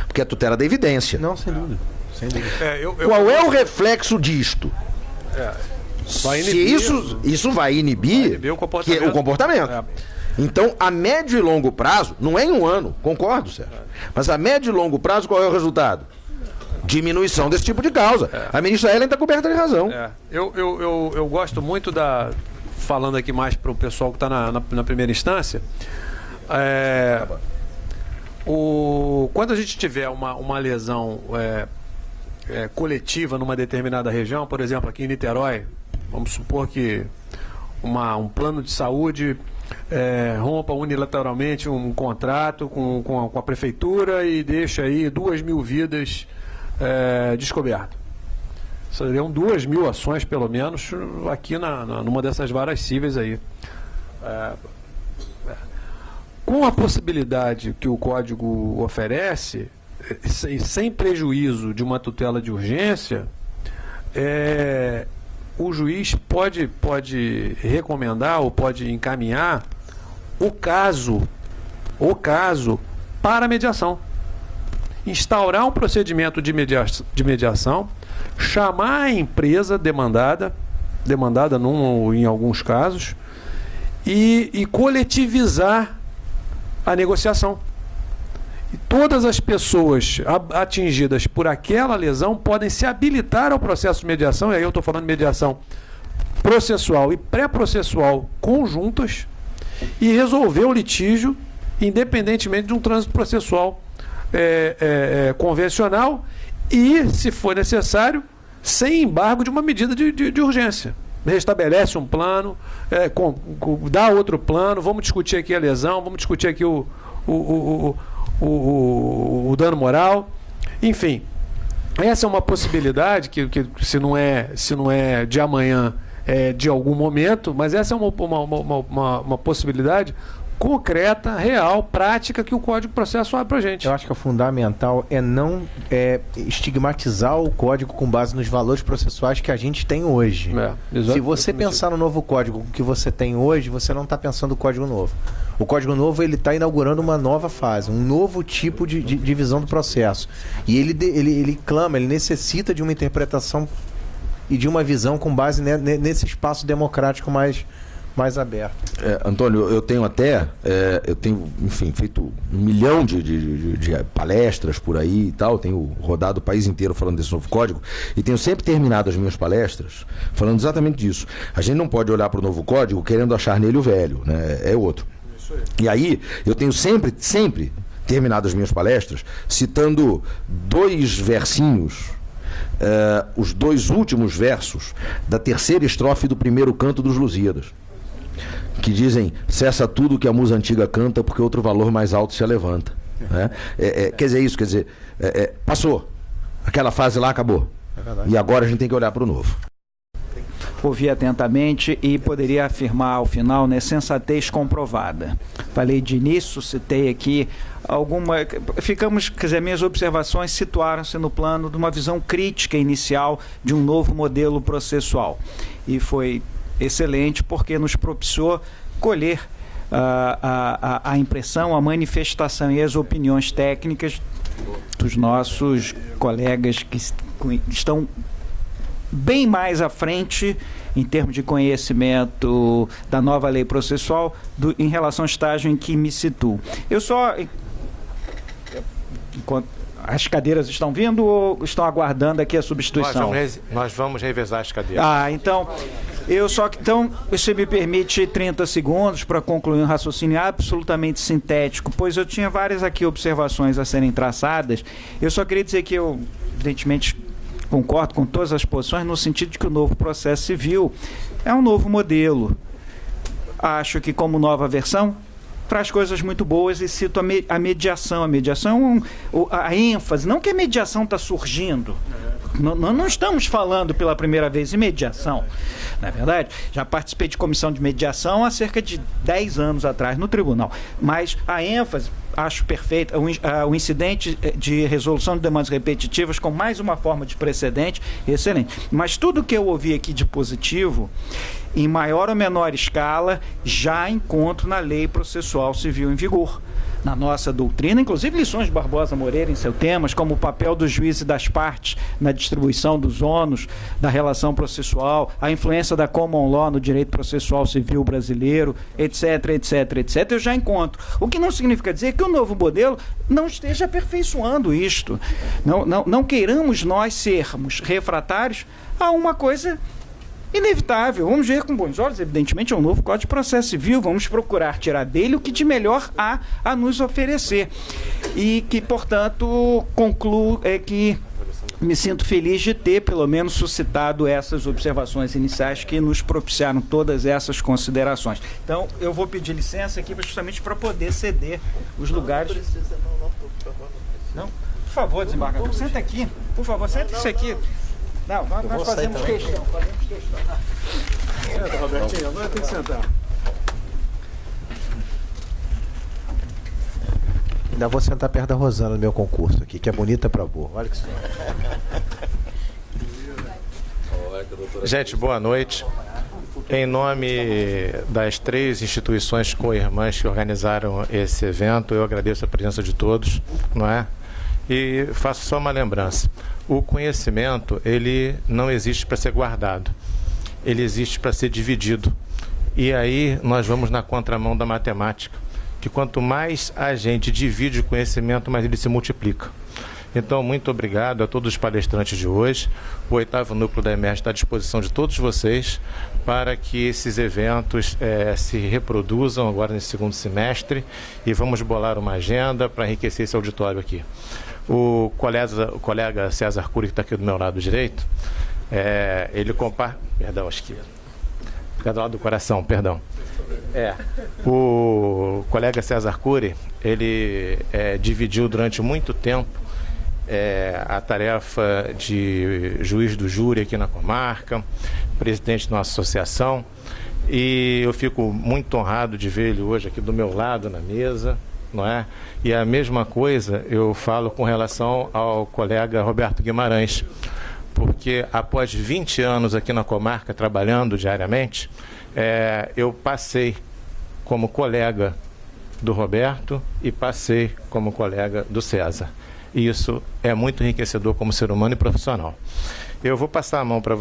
Porque é tutela da evidência. Não, sem dúvida. Sem dúvida. Qual é o reflexo disto? Vai inibir, isso vai inibir o comportamento. O comportamento. Então, a médio e longo prazo, não é em um ano, concordo, Sérgio. Mas a médio e longo prazo, qual é o resultado? Diminuição desse tipo de causa. A ministra Ellen está coberta de razão. Eu gosto muito falando aqui mais para o pessoal que está na primeira instância, quando a gente tiver uma lesão coletiva numa determinada região, por exemplo, aqui em Niterói, vamos supor que um plano de saúde rompa unilateralmente um contrato com a prefeitura e deixa aí 2.000 vidas descobertas. Seriam 2.000 ações, pelo menos, aqui numa dessas varas cíveis aí. Com a possibilidade que o Código oferece, sem prejuízo de uma tutela de urgência, o juiz pode recomendar ou pode encaminhar o caso para a mediação. Instaurar um procedimento de mediação, chamar a empresa demandada em alguns casos, e coletivizar a negociação. E todas as pessoas atingidas por aquela lesão podem se habilitar ao processo de mediação, e aí eu estou falando de mediação processual e pré-processual conjuntas, e resolver o litígio independentemente de um trânsito processual convencional e, se for necessário, sem embargo de uma medida de urgência. Restabelece um plano, dá outro plano, vamos discutir aqui a lesão, vamos discutir aqui o dano moral, enfim. Essa é uma possibilidade que se não é de amanhã, é de algum momento, mas essa é uma possibilidade concreta, real, prática, que o Código de Processo abre para a gente. Eu acho que o fundamental é não estigmatizar o Código com base nos valores processuais que a gente tem hoje. Se você pensar no novo Código que você tem hoje, você não está pensando o Código novo. O Código novo está inaugurando uma nova fase, um novo tipo de divisão do processo. E ele clama, ele necessita de uma interpretação e de uma visão com base nesse espaço democrático mais mais aberto. Antônio, eu tenho enfim, feito 1 milhão de palestras por aí e tal, tenho rodado o país inteiro falando desse novo código e tenho sempre terminado as minhas palestras falando exatamente disso. A gente não pode olhar para o novo código querendo achar nele o velho, né? É outro. E aí, eu tenho sempre terminado as minhas palestras citando 2 versinhos, os 2 últimos versos da 3ª estrofe do 1º canto dos Lusíadas, que dizem: cessa tudo que a musa antiga canta, porque outro valor mais alto se levanta. Né? Quer dizer, passou. Aquela fase lá acabou. E agora a gente tem que olhar para o novo. Ouvi atentamente e poderia afirmar ao final, né, sensatez comprovada. Falei de início, citei aqui minhas observações situaram-se no plano de uma visão crítica inicial de um novo modelo processual. E foi excelente porque nos propiciou colher a impressão, a manifestação e as opiniões técnicas dos nossos colegas que estão bem mais à frente em termos de conhecimento da nova lei processual em relação ao estágio em que me situo. As cadeiras estão vindo ou estão aguardando aqui a substituição? Nós vamos revezar as cadeiras. Então, você me permite 30 segundos para concluir um raciocínio absolutamente sintético, pois eu tinha várias aqui observações a serem traçadas. Eu só queria dizer que eu, evidentemente, concordo com todas as posições no sentido de que o novo processo civil é um novo modelo. Acho que como nova versão traz coisas muito boas e cito a mediação. A mediação, a ênfase, não que a mediação está surgindo. Não estamos falando pela primeira vez em mediação, não é verdade? Já participei de comissão de mediação há cerca de 10 anos atrás no tribunal, mas a ênfase, acho perfeita, o incidente de resolução de demandas repetitivas com mais uma forma de precedente, excelente. Mas tudo que eu ouvi aqui de positivo, em maior ou menor escala, já encontro na lei processual civil em vigor. Na nossa doutrina, inclusive lições de Barbosa Moreira em seus temas, como o papel do juiz e das partes na distribuição dos ônus da relação processual, a influência da common law no direito processual civil brasileiro, etc, etc, etc, eu já encontro. O que não significa dizer que o novo modelo não esteja aperfeiçoando isto. Não queiramos nós sermos refratários a uma coisa inevitável. Vamos ver com bons olhos, evidentemente, é um novo Código de Processo Civil, vamos procurar tirar dele o que de melhor há a nos oferecer. E que, portanto, concluo que me sinto feliz de ter, pelo menos, suscitado essas observações iniciais que nos propiciaram todas essas considerações. Então, eu vou pedir licença aqui justamente para poder ceder os lugares. Não? Por favor, desembargador, senta aqui. Por favor, senta-se aqui. Não, nós fazemos questão. Senta, Robertinho, agora tem que sentar. Ainda vou sentar perto da Rosana no meu concurso aqui, que é bonita pra burro. Olha que isso. Gente, boa noite. Em nome das 3 instituições co-irmãs que organizaram esse evento, eu agradeço a presença de todos, não é? E faço só uma lembrança. O conhecimento, ele não existe para ser guardado. Ele existe para ser dividido. E aí nós vamos na contramão da matemática, que quanto mais a gente divide o conhecimento, mais ele se multiplica. Então, muito obrigado a todos os palestrantes de hoje. O 8º Núcleo da EMERGE está à disposição de todos vocês para que esses eventos se reproduzam agora nesse 2º semestre e vamos bolar uma agenda para enriquecer esse auditório aqui. O colega César Cury, que está aqui do meu lado direito, ele compara... Perdão, esquerda. Do lado do coração, perdão. O colega César Cury, ele dividiu durante muito tempo a tarefa de juiz do júri aqui na comarca, presidente da nossa associação, e eu fico muito honrado de ver ele hoje aqui do meu lado na mesa, não é? E a mesma coisa eu falo com relação ao colega Roberto Guimarães, porque após 20 anos aqui na comarca trabalhando diariamente, eu passei como colega do Roberto e passei como colega do César. E isso é muito enriquecedor como ser humano e profissional. Eu vou passar a mão para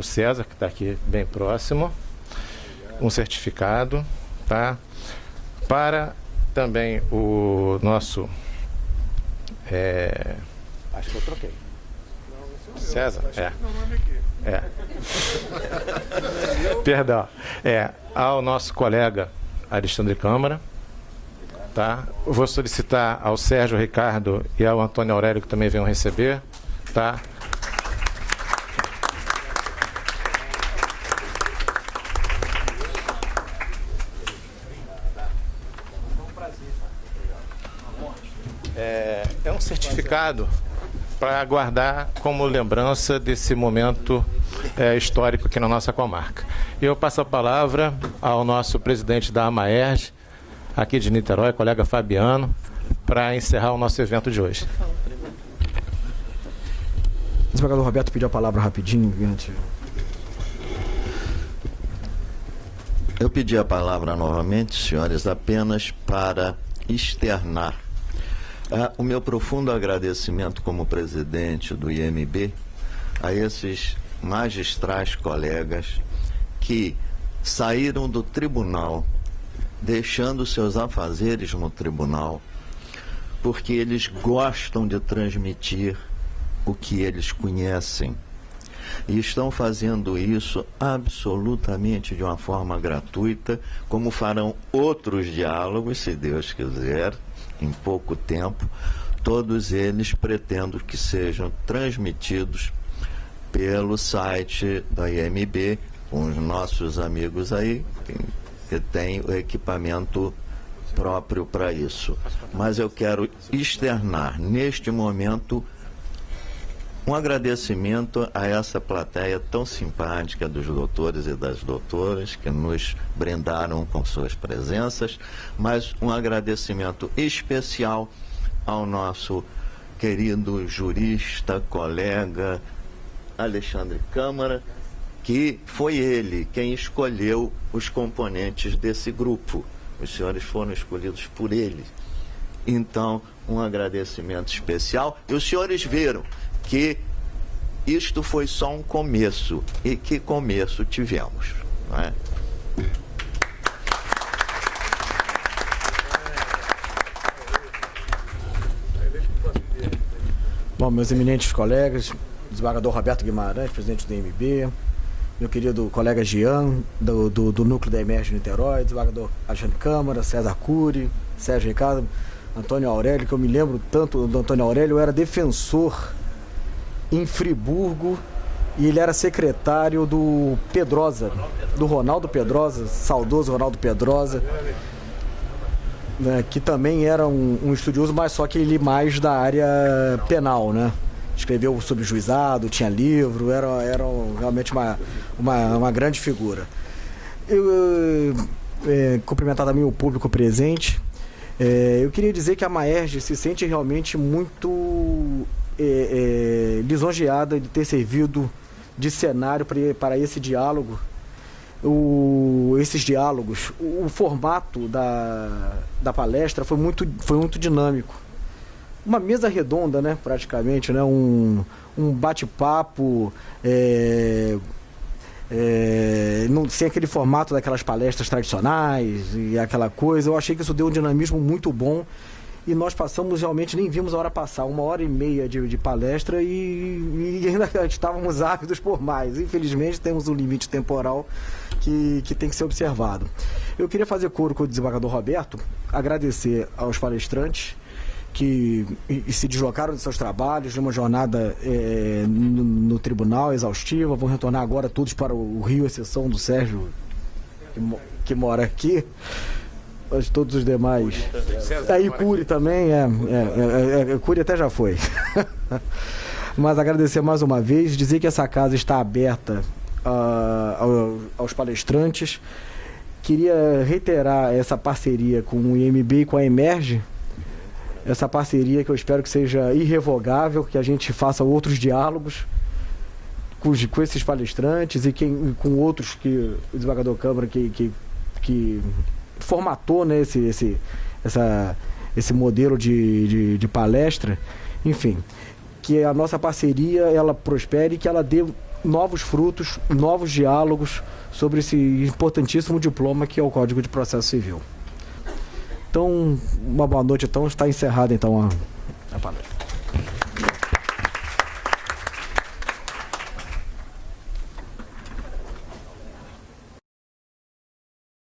o César, que está aqui bem próximo. um certificado, tá? Para também o nosso... Acho que eu troquei. César? Perdão. Ao nosso colega Alexandre Câmara, tá? Vou solicitar ao Sérgio Ricardo e ao Antônio Aurélio que também venham receber, tá? É um certificado para guardar como lembrança desse momento histórico aqui na nossa comarca. Eu passo a palavra ao nosso presidente da AMAERJ, aqui de Niterói, colega Fabiano, para encerrar o nosso evento de hoje. O desembargador Roberto pediu a palavra rapidinho. Eu pedi a palavra novamente, senhores, apenas para externar o meu profundo agradecimento como presidente do IMB a esses magistrais colegas que saíram do tribunal, deixando seus afazeres no tribunal, porque eles gostam de transmitir o que eles conhecem. E estão fazendo isso absolutamente de uma forma gratuita, como farão outros diálogos, se Deus quiser, em pouco tempo. Todos eles pretendo que sejam transmitidos pelo site da IMB, com os nossos amigos aí, que tem o equipamento próprio para isso. Mas eu quero externar, neste momento, um agradecimento a essa plateia tão simpática dos doutores e das doutoras que nos brindaram com suas presenças, mas um agradecimento especial ao nosso querido jurista, colega Alexandre Câmara, que foi ele quem escolheu os componentes desse grupo. Os senhores foram escolhidos por ele. Então, um agradecimento especial. E os senhores viram que isto foi só um começo. E que começo tivemos, não é? Bom, meus eminentes colegas, desembargador Roberto Guimarães, presidente do IMB, meu querido colega Jean, do núcleo da EMERJ Niterói, desembargador Alexandre Câmara, César Cury, Sérgio Ricardo, Antônio Aurélio, que eu me lembro tanto do Antônio Aurélio, eu era defensor em Friburgo e ele era secretário do Pedrosa, do Ronaldo Pedrosa, saudoso Ronaldo Pedrosa, né, que também era um estudioso, mas só que ele mais da área penal, né? Escreveu sobre juizado, tinha livro, era realmente uma grande figura. Eu cumprimentar também o público presente. Eu queria dizer que a AMAERJ se sente realmente muito lisonjeada de ter servido de cenário para esse diálogo. Esses diálogos, o formato da palestra foi muito dinâmico. Uma mesa redonda, né, praticamente, né, um bate-papo, sem aquele formato daquelas palestras tradicionais e aquela coisa. Eu achei que isso deu um dinamismo muito bom e nós passamos, realmente, nem vimos a hora passar, 1h30 de palestra e ainda estávamos ávidos por mais. Infelizmente, temos um limite temporal que tem que ser observado. Eu queria fazer coro com o desembargador Roberto, agradecer aos palestrantes que se deslocaram de seus trabalhos, de uma jornada no tribunal exaustiva, vão retornar agora todos para o Rio, exceção do Sérgio, que mora aqui, mas todos os demais. E Cury também, Cury até já foi. Mas agradecer mais uma vez, dizer que essa casa está aberta aos palestrantes. Queria reiterar essa parceria com o IMB e com a EMERJ, essa parceria que eu espero que seja irrevogável, que a gente faça outros diálogos com esses palestrantes e com outros que o desembargador Câmara que formatou, né, esse modelo de palestra. Enfim, que a nossa parceria ela prospere e que ela dê novos frutos, novos diálogos sobre esse importantíssimo diploma que é o Código de Processo Civil. Então, uma boa noite, então, está encerrada então a palestra.